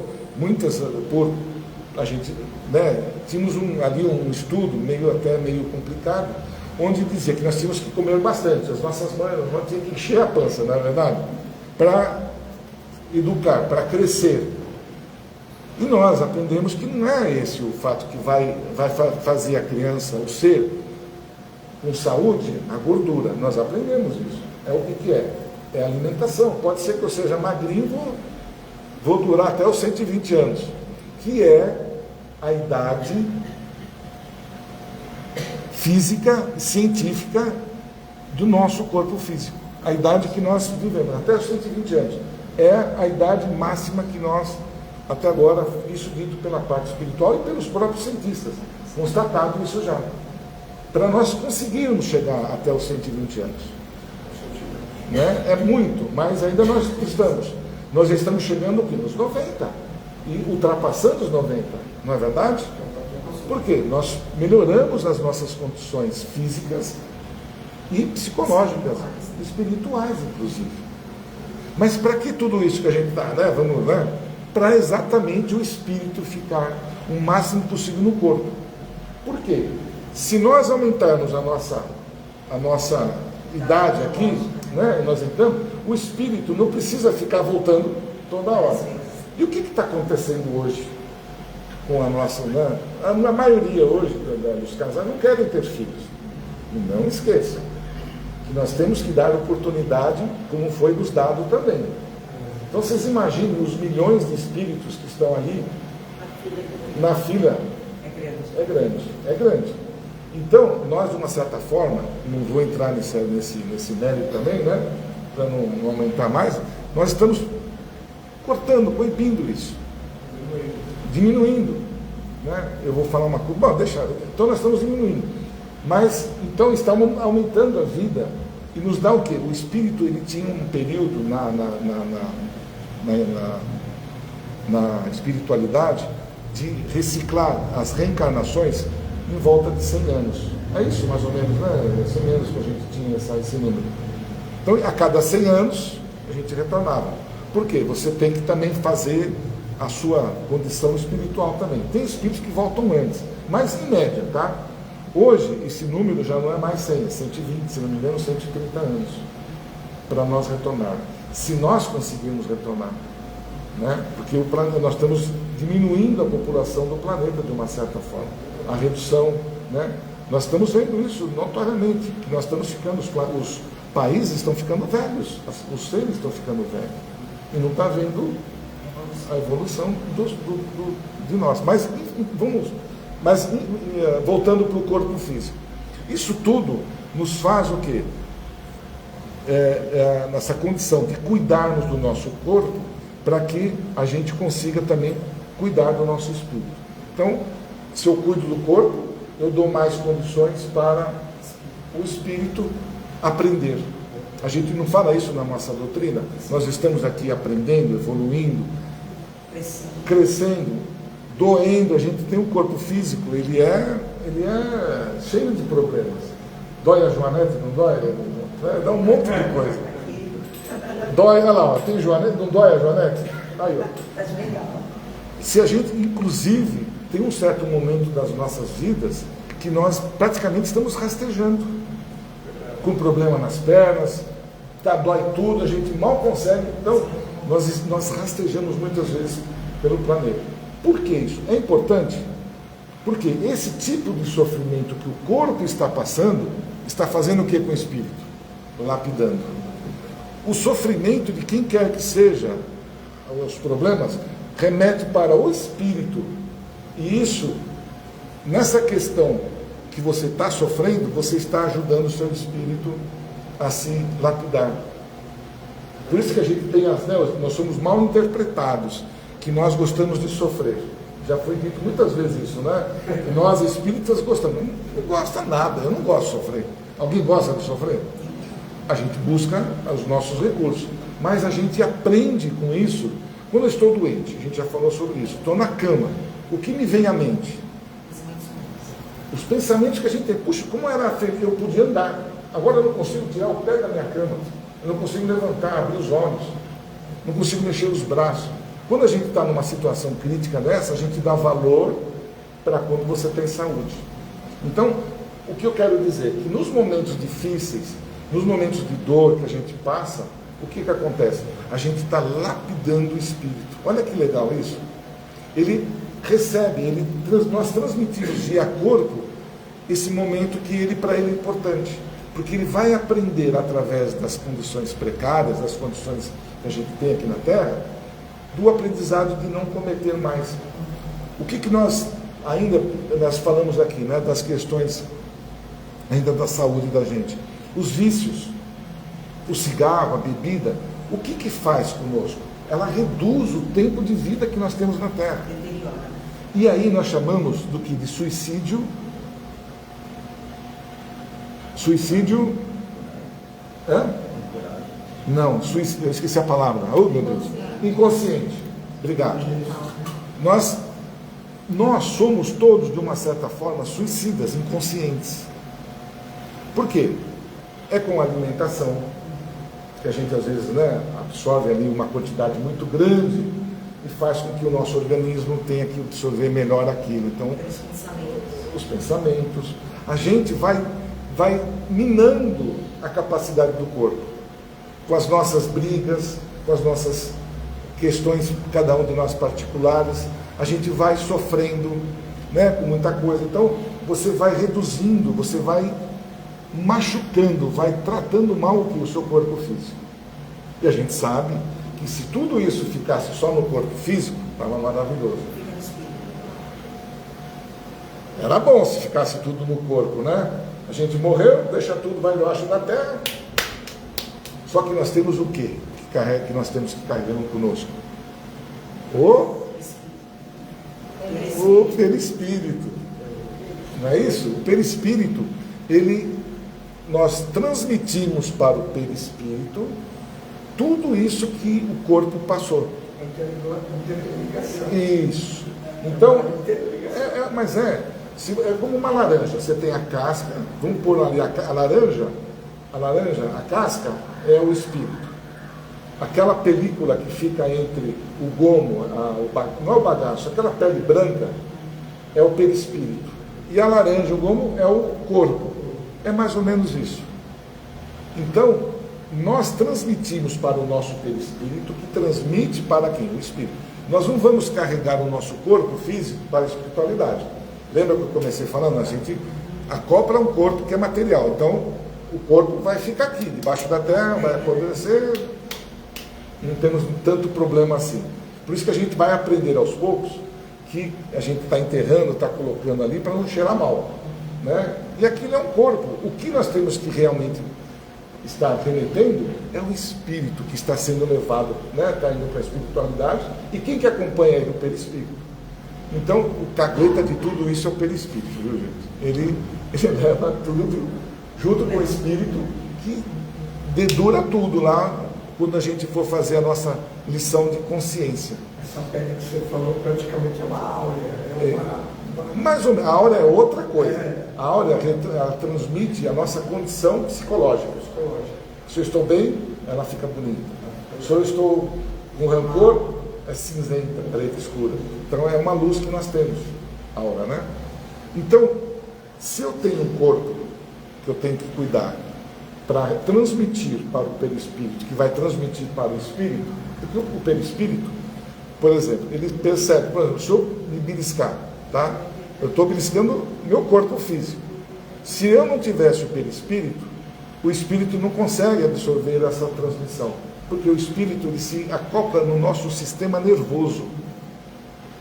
a gente, né, tínhamos ali um estudo até meio complicado, onde dizia que nós tínhamos que comer bastante. As nossas mães tinham que encher a pança, não é verdade? Para educar, para crescer. E nós aprendemos que não é esse o fato que vai fazer a criança, o ser, com saúde, a gordura. Nós aprendemos isso. É o que é? É a alimentação. Pode ser que eu seja magrinho, vou durar até os 120 anos, que é a idade física e científica do nosso corpo físico. A idade que nós vivemos, até os 120 anos. É a idade máxima que nós, até agora, isso dito pela parte espiritual e pelos próprios cientistas, constatado isso já. Para nós conseguirmos chegar até os 120 anos. Né? É muito, mas ainda nós já estamos chegando aqui nos 90 e ultrapassando os 90, não é verdade? Por quê? Nós melhoramos as nossas condições físicas e psicológicas, espirituais, inclusive. Mas para que tudo isso que a gente está, né? Vamos lá, para exatamente o espírito ficar o máximo possível no corpo. Por quê? Se nós aumentarmos a nossa idade aqui, né, nós entramos, o espírito não precisa ficar voltando toda hora. E o que está acontecendo hoje com a nossa... Né? A maioria hoje dos casais não querem ter filhos. E não esqueçam que nós temos que dar oportunidade, como foi nos dado também. Então vocês imaginem os milhões de espíritos que estão ali na fila. É grande. Então, nós, de uma certa forma, não vou entrar nesse mérito também, né, para não aumentar mais, nós estamos cortando, proibindo isso, diminuindo. Né? Eu vou falar uma coisa, bom, deixa, então nós estamos diminuindo, mas então estamos aumentando a vida e nos dá o quê? O espírito, ele tinha um período na espiritualidade de reciclar as reencarnações em volta de 100 anos. É isso, mais ou menos, né? 100 anos que a gente tinha esse número. Então, a cada 100 anos, a gente retornava. Por quê? Você tem que também fazer a sua condição espiritual também. Tem espíritos que voltam antes, mas em média, tá? Hoje, esse número já não é mais 100, é 120, se não me engano, 130 anos, para nós retornar. Se nós conseguirmos retornar, né? Porque nós estamos diminuindo a população do planeta de uma certa forma. A redução, né? Nós estamos vendo isso notoriamente, que nós estamos ficando, os países estão ficando velhos, os seres estão ficando velhos, e não está vendo a evolução de nós. Mas voltando para o corpo físico, isso tudo nos faz o quê? Nessa condição de cuidarmos do nosso corpo, para que a gente consiga também cuidar do nosso espírito. Então, se eu cuido do corpo, eu dou mais condições para o espírito aprender. A gente não fala isso na nossa doutrina. Nós estamos aqui aprendendo, evoluindo, crescendo, doendo. A gente tem um corpo físico, ele é cheio de problemas. Dói a Joanete, não dói? Dá um monte de coisa. Dói, olha lá, tem Joanete, não dói a Joanete? Aí, ó. Se a gente, inclusive, tem um certo momento das nossas vidas que nós praticamente estamos rastejando, com problema nas pernas, dói tudo, a gente mal consegue. Então, nós rastejamos muitas vezes pelo planeta. Por que isso? É importante, porque esse tipo de sofrimento que o corpo está passando, está fazendo o que com o espírito? Lapidando. O sofrimento de quem quer que seja, os problemas, remete para o espírito. E isso, nessa questão que você está sofrendo, você está ajudando o seu espírito a se lapidar. Por isso que a gente tem nós somos mal interpretados, que nós gostamos de sofrer. Já foi dito muitas vezes isso, né? E nós espíritas gostamos. Não gosta nada, eu não gosto de sofrer. Alguém gosta de sofrer? A gente busca os nossos recursos, mas a gente aprende com isso. Quando eu estou doente, a gente já falou sobre isso, estou na cama, o que me vem à mente? Os pensamentos que a gente tem. Puxa, como era feliz, eu podia andar, agora eu não consigo tirar o pé da minha cama, eu não consigo levantar, abrir os olhos, não consigo mexer os braços. Quando a gente está numa situação crítica dessa, a gente dá valor para quando você tem saúde. Então, o que eu quero dizer é que nos momentos difíceis, nos momentos de dor que a gente passa, o que acontece? A gente está lapidando o espírito. Olha que legal isso. Ele recebe, nós transmitimos via corpo esse momento que para ele é importante. Porque ele vai aprender através das condições precárias, das condições que a gente tem aqui na Terra, do aprendizado de não cometer mais. O que nós falamos aqui, né, das questões ainda da saúde da gente? Os vícios, o cigarro, a bebida, o que faz conosco? Ela reduz o tempo de vida que nós temos na Terra. E aí nós chamamos do que? De suicídio. Suicídio. Não, eu esqueci a palavra. Oh, meu Deus. Inconsciente. Obrigado. Nós somos todos, de uma certa forma, suicidas, inconscientes. Por quê? É com a alimentação, que a gente às vezes, né, absorve ali uma quantidade muito grande e faz com que o nosso organismo tenha que absorver melhor aquilo. Então, os pensamentos. A gente vai minando a capacidade do corpo, com as nossas brigas, com as nossas questões, cada um de nós particulares, a gente vai sofrendo, né, com muita coisa. Então, você vai reduzindo, você vai machucando, vai tratando mal o seu corpo físico. E a gente sabe que se tudo isso ficasse só no corpo físico, estava maravilhoso. Era bom se ficasse tudo no corpo, né? A gente morreu, deixa tudo, vai embaixo da terra. Só que nós temos o quê? Que nós temos que carregar conosco? O perispírito. Não é isso? O perispírito, nós transmitimos para o perispírito tudo isso que o corpo passou. Isso. Então, é como uma laranja. Você tem a casca, vamos pôr ali a laranja, a casca é o espírito. Aquela película que fica entre o gomo, não é o bagaço, aquela pele branca é o perispírito. E a laranja, o gomo, é o corpo. É mais ou menos isso. Então, nós transmitimos para o nosso perispírito, que transmite para quem? O espírito. Nós não vamos carregar o nosso corpo físico para a espiritualidade. Lembra que eu comecei falando? A gente acopla um corpo que é material. Então, o corpo vai ficar aqui, debaixo da terra, vai apodrecer. Não temos tanto problema assim. Por isso que a gente vai aprender aos poucos que a gente está enterrando, está colocando ali para não cheirar mal. Né? E aquilo é um corpo. O que nós temos que realmente estar remetendo é o espírito que está sendo levado, né? Está indo para a espiritualidade. E quem que acompanha ele? O perispírito. Então, o cagueta de tudo isso é o perispírito, viu, gente? Ele leva tudo junto com o espírito que dedura tudo lá quando a gente for fazer a nossa lição de consciência. Essa pele que você falou praticamente é uma áurea. Mais ou menos, a áurea é outra coisa. A áurea ela transmite a nossa condição psicológica. Se eu estou bem, ela fica bonita. Se eu estou com rancor, é cinzenta, preta, escura. Então é uma luz que nós temos, a aura, né? Então, se eu tenho um corpo que eu tenho que cuidar para transmitir para o perispírito, que vai transmitir para o espírito, porque o perispírito, por exemplo, ele percebe, por exemplo, se eu me beliscar, tá? Eu estou beliscando meu corpo físico. Se eu não tivesse o perispírito, o espírito não consegue absorver essa transmissão, porque o espírito ele se acopla no nosso sistema nervoso.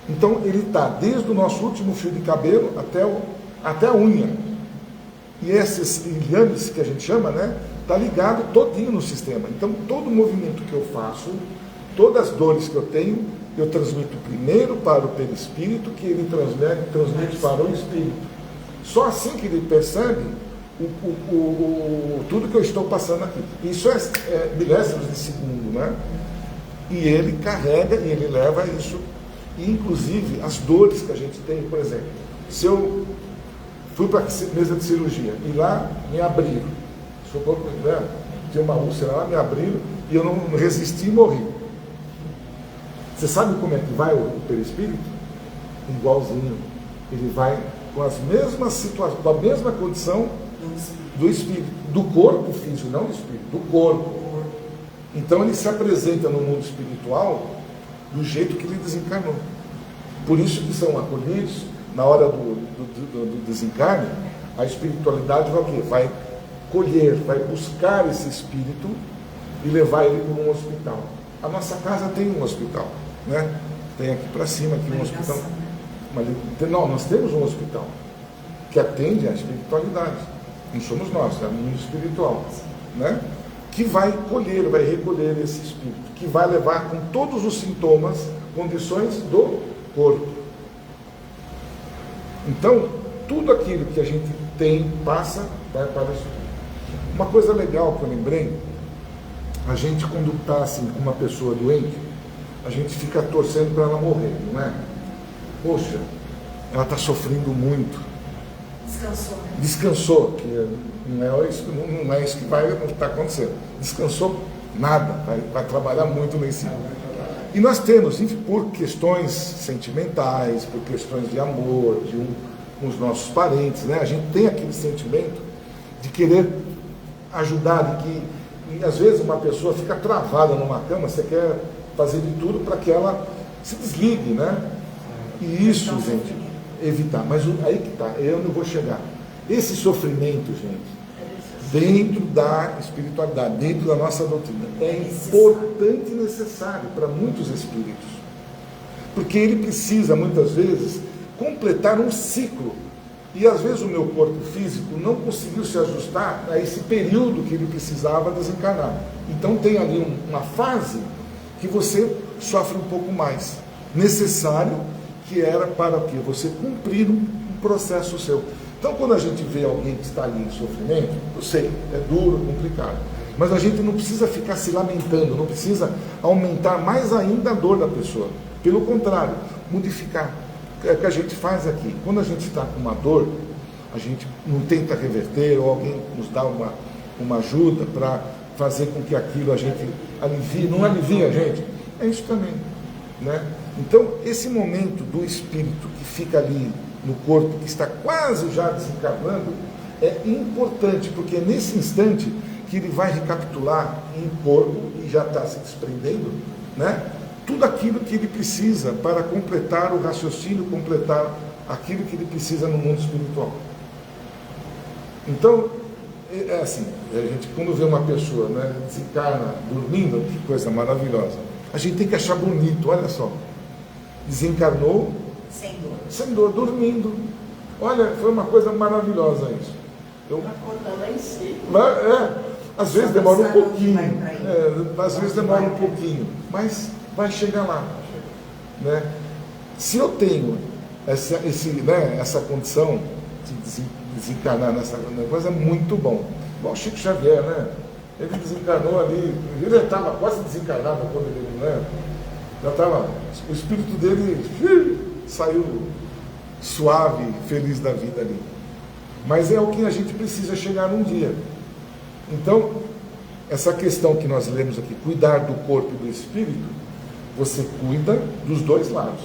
Então ele está desde o nosso último fio de cabelo até a unha. E esses liames que a gente chama, né, está ligado todinho no sistema. Então todo movimento que eu faço, todas as dores que eu tenho, eu transmito primeiro para o perispírito, que ele transmite para o espírito. Só assim que ele percebe tudo que eu estou passando aqui. Isso é milésimos de segundo, né? E ele carrega e ele leva isso. E, inclusive, as dores que a gente tem, por exemplo, se eu fui para a mesa de cirurgia e lá me abriram, tinha uma úlcera lá, me abriram e eu não resisti e morri. Você sabe como é que vai o perispírito? Igualzinho. Ele vai com as mesmas situações, com a mesma condição do espírito, do corpo físico, não do espírito, do corpo. Então ele se apresenta no mundo espiritual do jeito que ele desencarnou. Por isso que são acolhidos, na hora do desencarne, a espiritualidade vai o quê? Vai colher, vai buscar esse espírito e levar ele para um hospital. A nossa casa tem um hospital, né? Tem aqui para cima aqui um hospital. Não, nós temos um hospital que atende a espiritualidade. Não somos nós, é o mundo espiritual, né? Que vai colher, vai recolher esse espírito, que vai levar com todos os sintomas, condições do corpo. Então, tudo aquilo que a gente tem, passa, vai para o espírito. Uma coisa legal que eu lembrei, a gente quando está assim com uma pessoa doente, a gente fica torcendo para ela morrer, não é? Poxa, ela está sofrendo muito. Descansou, né? Descansou, que não é isso que vai estar acontecendo. Descansou nada, vai trabalhar muito lá em cima. E nós temos, por questões sentimentais, por questões de amor, com os nossos parentes, né? A gente tem aquele sentimento de querer ajudar, de que, e às vezes uma pessoa fica travada numa cama, você quer fazer de tudo para que ela se desligue, né? E isso, gente, evitar. Mas aí que está, eu não vou chegar. Esse sofrimento, gente, dentro da espiritualidade, dentro da nossa doutrina, é importante e necessário para muitos espíritos. Porque ele precisa, muitas vezes, completar um ciclo. E às vezes o meu corpo físico não conseguiu se ajustar a esse período que ele precisava desencarnar. Então tem ali uma fase que você sofre um pouco mais. Necessário, que era para o quê? Você cumprir um processo seu. Então, quando a gente vê alguém que está ali em sofrimento, eu sei, é duro, complicado, mas a gente não precisa ficar se lamentando, não precisa aumentar mais ainda a dor da pessoa. Pelo contrário, modificar. É o que a gente faz aqui. Quando a gente está com uma dor, a gente não tenta reverter, ou alguém nos dá uma ajuda para fazer com que aquilo a gente alivie. Não alivia a gente? É isso também, né? Então, esse momento do espírito que fica ali no corpo, que está quase já desencarnando, é importante, porque é nesse instante que ele vai recapitular em corpo, e já está se desprendendo, né? Tudo aquilo que ele precisa para completar o raciocínio, completar aquilo que ele precisa no mundo espiritual. Então, é assim, a gente quando vê uma pessoa, né, desencarna dormindo, que coisa maravilhosa, a gente tem que achar bonito, olha só. Desencarnou sem dor, dormindo. Olha, foi uma coisa maravilhosa isso. Acordando lá em cima. Às vezes demora um pouquinho. Às vezes demora um pouquinho, mas vai chegar lá. Né? Se eu tenho essa condição de desencarnar nessa coisa, é muito bom. Igual o Chico Xavier, né? Ele desencarnou ali, ele já estava quase desencarnado quando ele, né? Já estava, o espírito dele saiu suave, feliz da vida ali. Mas é o que a gente precisa chegar num dia. Então, essa questão que nós lemos aqui, cuidar do corpo e do espírito, você cuida dos dois lados.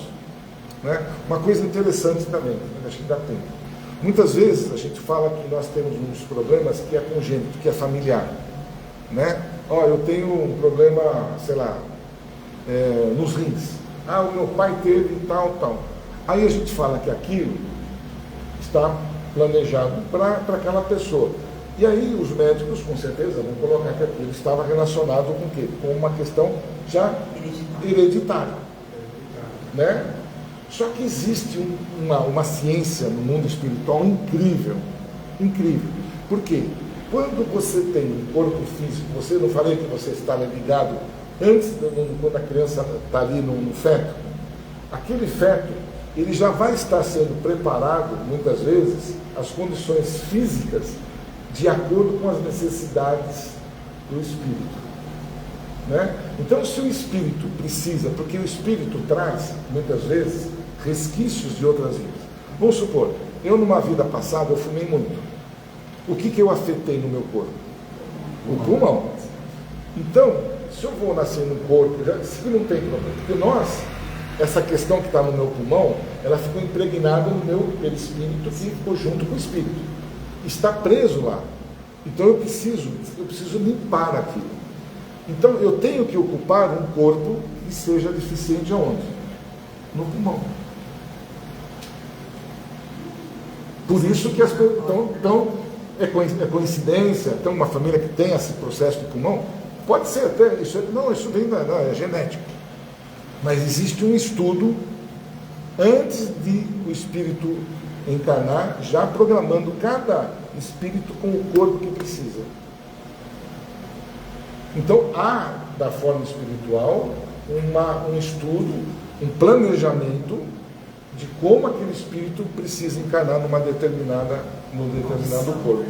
Né? Uma coisa interessante também, acho que dá tempo. Muitas vezes a gente fala que nós temos uns problemas que é congênito, que é familiar. Né? Eu tenho um problema, sei lá, nos rins. O meu pai teve tal. Aí a gente fala que aquilo está planejado para aquela pessoa. E aí os médicos, com certeza, vão colocar que aquilo estava relacionado com o quê? Com uma questão já hereditária. Né? Só que existe uma ciência no mundo espiritual incrível. Incrível. Por quê? Quando você tem um corpo físico, você não falei que você está ligado antes, quando a criança está ali no feto, aquele feto, ele já vai estar sendo preparado, muitas vezes, as condições físicas de acordo com as necessidades do espírito. Né? Então, se o espírito precisa, porque o espírito traz, muitas vezes, resquícios de outras vidas. Vamos supor, eu numa vida passada, eu fumei muito. O que eu afetei no meu corpo? O pulmão. Então, se eu vou nascer num corpo, isso que não tem problema, porque nós essa questão que está no meu pulmão, ela ficou impregnada no meu perispírito que ficou junto com o espírito. Está preso lá. Então eu preciso limpar aquilo. Então eu tenho que ocupar um corpo que seja deficiente aonde? No pulmão. Por isso que as pessoas... Então, é coincidência, tem uma família que tem esse processo de pulmão? Pode ser até, isso vem é genético. Mas existe um estudo antes de o espírito encarnar, já programando cada espírito com o corpo que precisa. Então há, da forma espiritual, um estudo, um planejamento de como aquele espírito precisa encarnar num determinado corpo.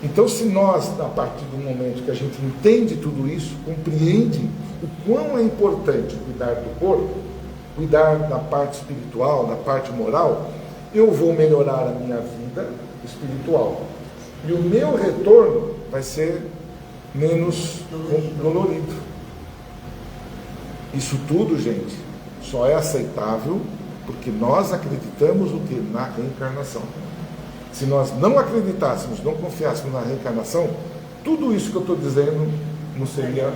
Então, se nós, a partir do momento que a gente entende tudo isso, compreende o quão é importante cuidar do corpo, cuidar da parte espiritual, da parte moral, eu vou melhorar a minha vida espiritual. E o meu retorno vai ser menos dolorido. Isso tudo, gente, só é aceitável porque nós acreditamos o que? Na reencarnação. Se nós não acreditássemos, não confiássemos na reencarnação, tudo isso que eu estou dizendo não seria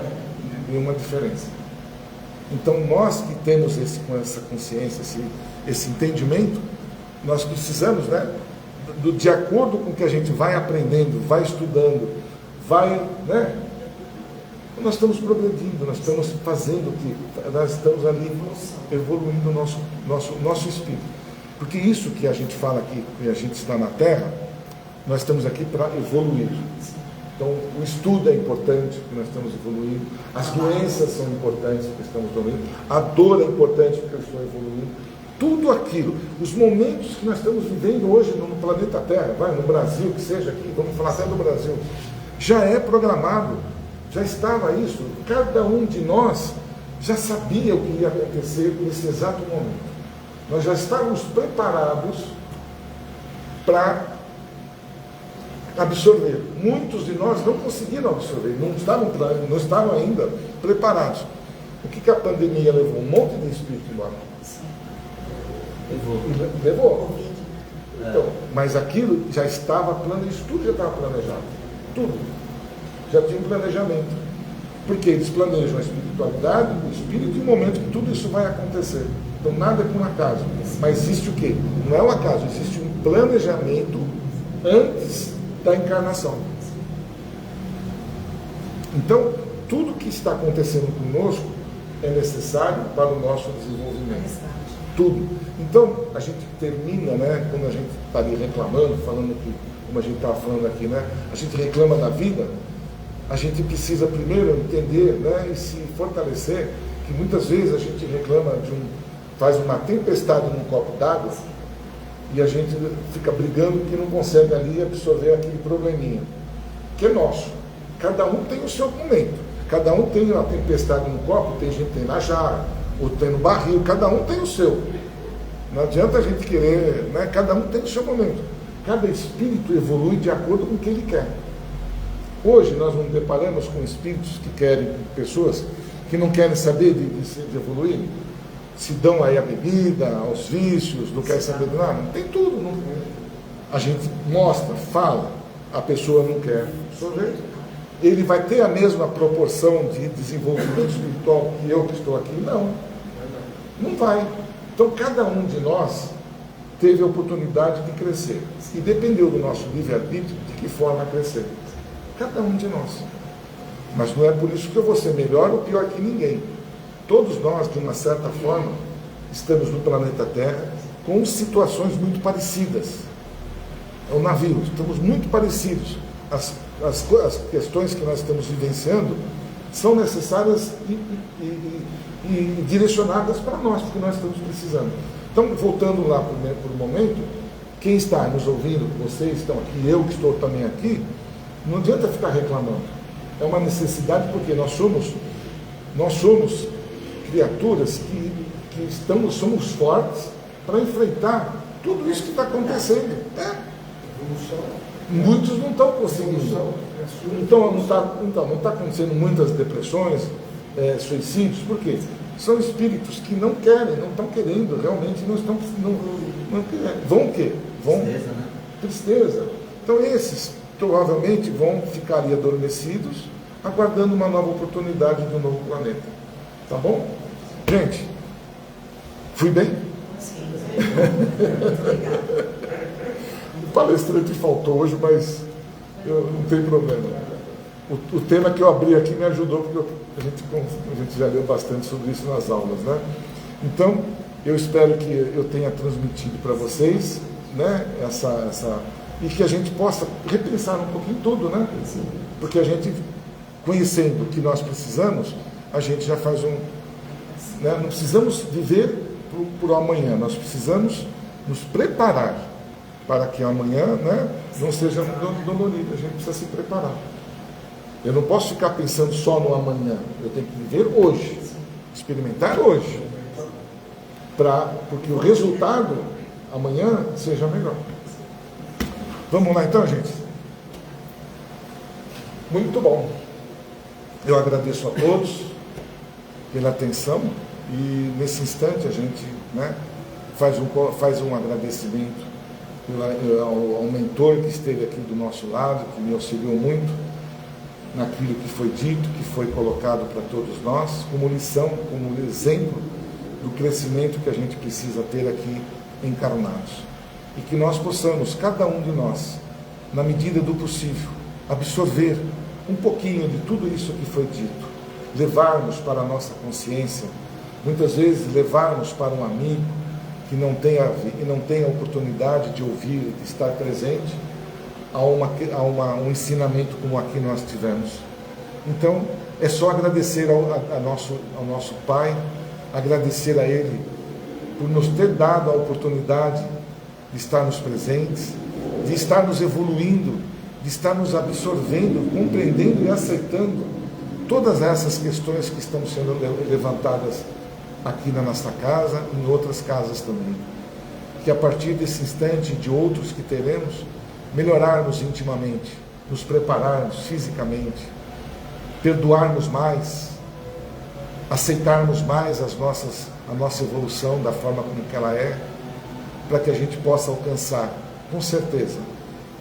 nenhuma diferença. Então, nós que temos com essa consciência, esse entendimento, nós precisamos, de acordo com o que a gente vai aprendendo, vai estudando, nós estamos progredindo, nós estamos fazendo o que nós estamos ali evoluindo o nosso espírito. Porque isso que a gente fala aqui, que a gente está na Terra, nós estamos aqui para evoluir. Então, o estudo é importante, porque nós estamos evoluindo. As doenças são importantes, porque estamos evoluindo. A dor é importante, porque eu estou evoluindo. Tudo aquilo, os momentos que nós estamos vivendo hoje no planeta Terra, no Brasil, que seja aqui, vamos falar até do Brasil, já é programado, já estava isso. Cada um de nós já sabia o que ia acontecer nesse exato momento. Nós já estávamos preparados para absorver. Muitos de nós não conseguiram absorver, não estavam ainda preparados. O que a pandemia levou? Um monte de espírito embora. Levou. Então, mas aquilo já estava planejado, tudo já estava planejado. Tudo. Já tinha um planejamento. Porque eles planejam a espiritualidade, o espírito e o momento que tudo isso vai acontecer. Então nada é por um acaso. Mas existe o quê? Não é um acaso, existe um planejamento antes da encarnação. Então, tudo que está acontecendo conosco é necessário para o nosso desenvolvimento. Tudo. Então, a gente termina, quando a gente está ali reclamando, falando que, como a gente estava falando aqui, a gente reclama da vida, a gente precisa primeiro entender, e se fortalecer, que muitas vezes a gente reclama faz uma tempestade num copo d'água e a gente fica brigando que não consegue ali absorver aquele probleminha, que é nosso. Cada um tem o seu momento, cada um tem uma tempestade no copo, tem gente que tem na jarra, ou tem no barril, cada um tem o seu. Não adianta a gente querer, cada um tem o seu momento. Cada espírito evolui de acordo com o que ele quer. Hoje nós nos deparamos com espíritos que querem, pessoas que não querem saber de evoluir, se dão aí a bebida, aos vícios, não querem saber de nada, não tem tudo. Não. A gente mostra, fala, a pessoa não quer absorver. Ele vai ter a mesma proporção de desenvolvimento espiritual que eu que estou aqui? Não. Não vai. Então cada um de nós teve a oportunidade de crescer. E dependeu do nosso livre-arbítrio de que forma crescer. Cada um de nós. Mas não é por isso que eu vou ser melhor ou pior que ninguém. Todos nós, de uma certa forma, estamos no planeta Terra com situações muito parecidas. É um navio, estamos muito parecidos. As questões que nós estamos vivenciando são necessárias e direcionadas para nós, porque nós estamos precisando. Então, voltando lá por um momento, quem está nos ouvindo, vocês estão aqui, eu que estou também aqui, não adianta ficar reclamando. É uma necessidade porque nós somos criaturas que somos fortes para enfrentar tudo isso que está acontecendo. Muitos não estão conseguindo. Então não está acontecendo muitas depressões, suicídios. Por quê? são espíritos que não querem, não estão querendo, realmente não estão, não querem. Vão o quê? Vão tristeza, né? Tristeza. Então esses provavelmente vão ficar ali adormecidos, aguardando uma nova oportunidade de um novo planeta. Tá bom? Gente, fui bem? Sim. O palestrante faltou hoje, mas não tem problema. O tema que eu abri aqui me ajudou, porque a gente já leu bastante sobre isso nas aulas, né? Então, eu espero que eu tenha transmitido para vocês, né, e que a gente possa repensar um pouquinho tudo, né? Porque a gente, conhecendo o que nós precisamos, a gente já faz né? Não precisamos viver por amanhã, nós precisamos nos preparar para que amanhã, né, não seja dolorido, a gente precisa se preparar. Eu não posso ficar pensando só no amanhã, eu tenho que viver hoje, experimentar hoje, porque o resultado amanhã seja melhor. Vamos lá então, gente? Muito bom. Eu agradeço a todos pela atenção e nesse instante a gente, né, faz um agradecimento ao mentor que esteve aqui do nosso lado, que me auxiliou muito naquilo que foi dito, que foi colocado para todos nós, como lição, como exemplo do crescimento que a gente precisa ter aqui encarnados. E que nós possamos, cada um de nós, na medida do possível, absorver um pouquinho de tudo isso que foi dito, levarmos para a nossa consciência, muitas vezes levarmos para um amigo que não tenha a oportunidade de ouvir, de estar presente a um ensinamento como aqui nós tivemos. Então, é só agradecer ao nosso Pai, agradecer a Ele por nos ter dado a oportunidade de estarmos presentes, de estarmos evoluindo, de estarmos absorvendo, compreendendo e aceitando todas essas questões que estão sendo levantadas aqui na nossa casa e em outras casas também. Que a partir desse instante e de outros que teremos, melhorarmos intimamente, nos prepararmos fisicamente, perdoarmos mais, aceitarmos mais a nossa evolução da forma como que ela é, para que a gente possa alcançar, com certeza,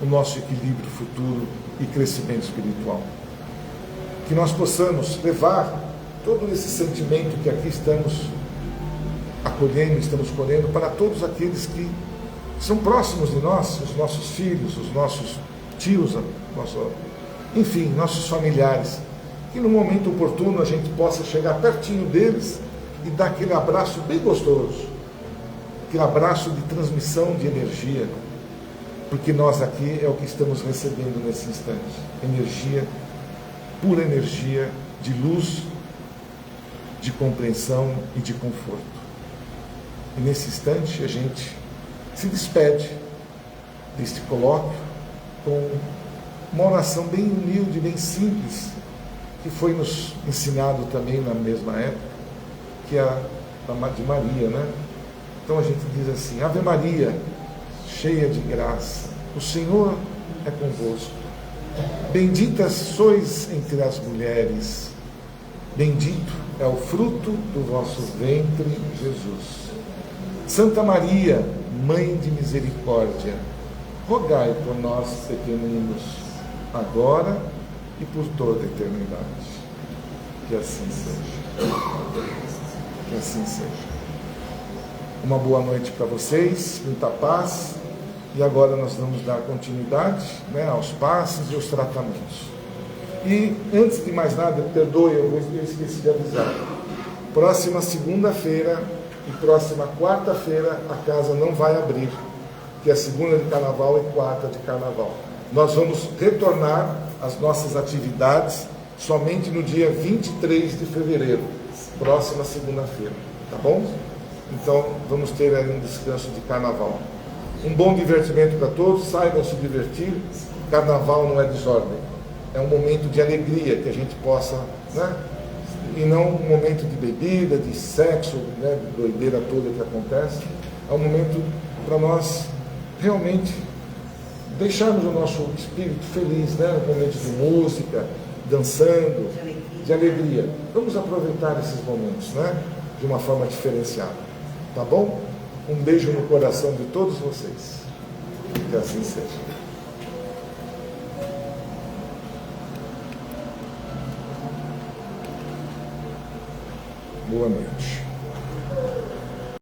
o nosso equilíbrio futuro e crescimento espiritual. Que nós possamos levar todo esse sentimento que aqui estamos acolhendo, estamos colhendo para todos aqueles que são próximos de nós, os nossos filhos, os nossos tios, enfim, nossos familiares, que no momento oportuno a gente possa chegar pertinho deles e dar aquele abraço bem gostoso, aquele abraço de transmissão de energia, porque nós aqui é o que estamos recebendo nesse instante, energia, pura energia de luz, de compreensão e de conforto. E nesse instante a gente se despede deste colóquio com uma oração bem humilde, bem simples, que foi nos ensinado também na mesma época, que é a de Maria, né? Então a gente diz assim: Ave Maria, cheia de graça, o Senhor é convosco. Bendita sois entre as mulheres, bendito é o fruto do vosso ventre, Jesus. Santa Maria, Mãe de Misericórdia, rogai por nós, pequeninos, agora e por toda a eternidade. Que assim seja. Que assim seja. Uma boa noite para vocês, muita paz. E agora nós vamos dar continuidade, né, aos passos e aos tratamentos. E antes de mais nada, perdoe, eu esqueci de avisar. Próxima segunda-feira e próxima quarta-feira a casa não vai abrir, que é segunda de carnaval e quarta de carnaval. Nós vamos retornar às nossas atividades somente no dia 23 de fevereiro, próxima segunda-feira, tá bom? Então vamos ter aí um descanso de carnaval. Um bom divertimento para todos, saibam se divertir. Carnaval não é desordem, é um momento de alegria que a gente possa, né? E não um momento de bebida, de sexo, né? De doideira toda que acontece. É um momento para nós realmente deixarmos o nosso espírito feliz, né? Um momento de música, dançando, de alegria. Vamos aproveitar esses momentos, né? de uma forma diferenciada. Tá bom? Um beijo no coração de todos vocês. Que assim seja. Boa noite.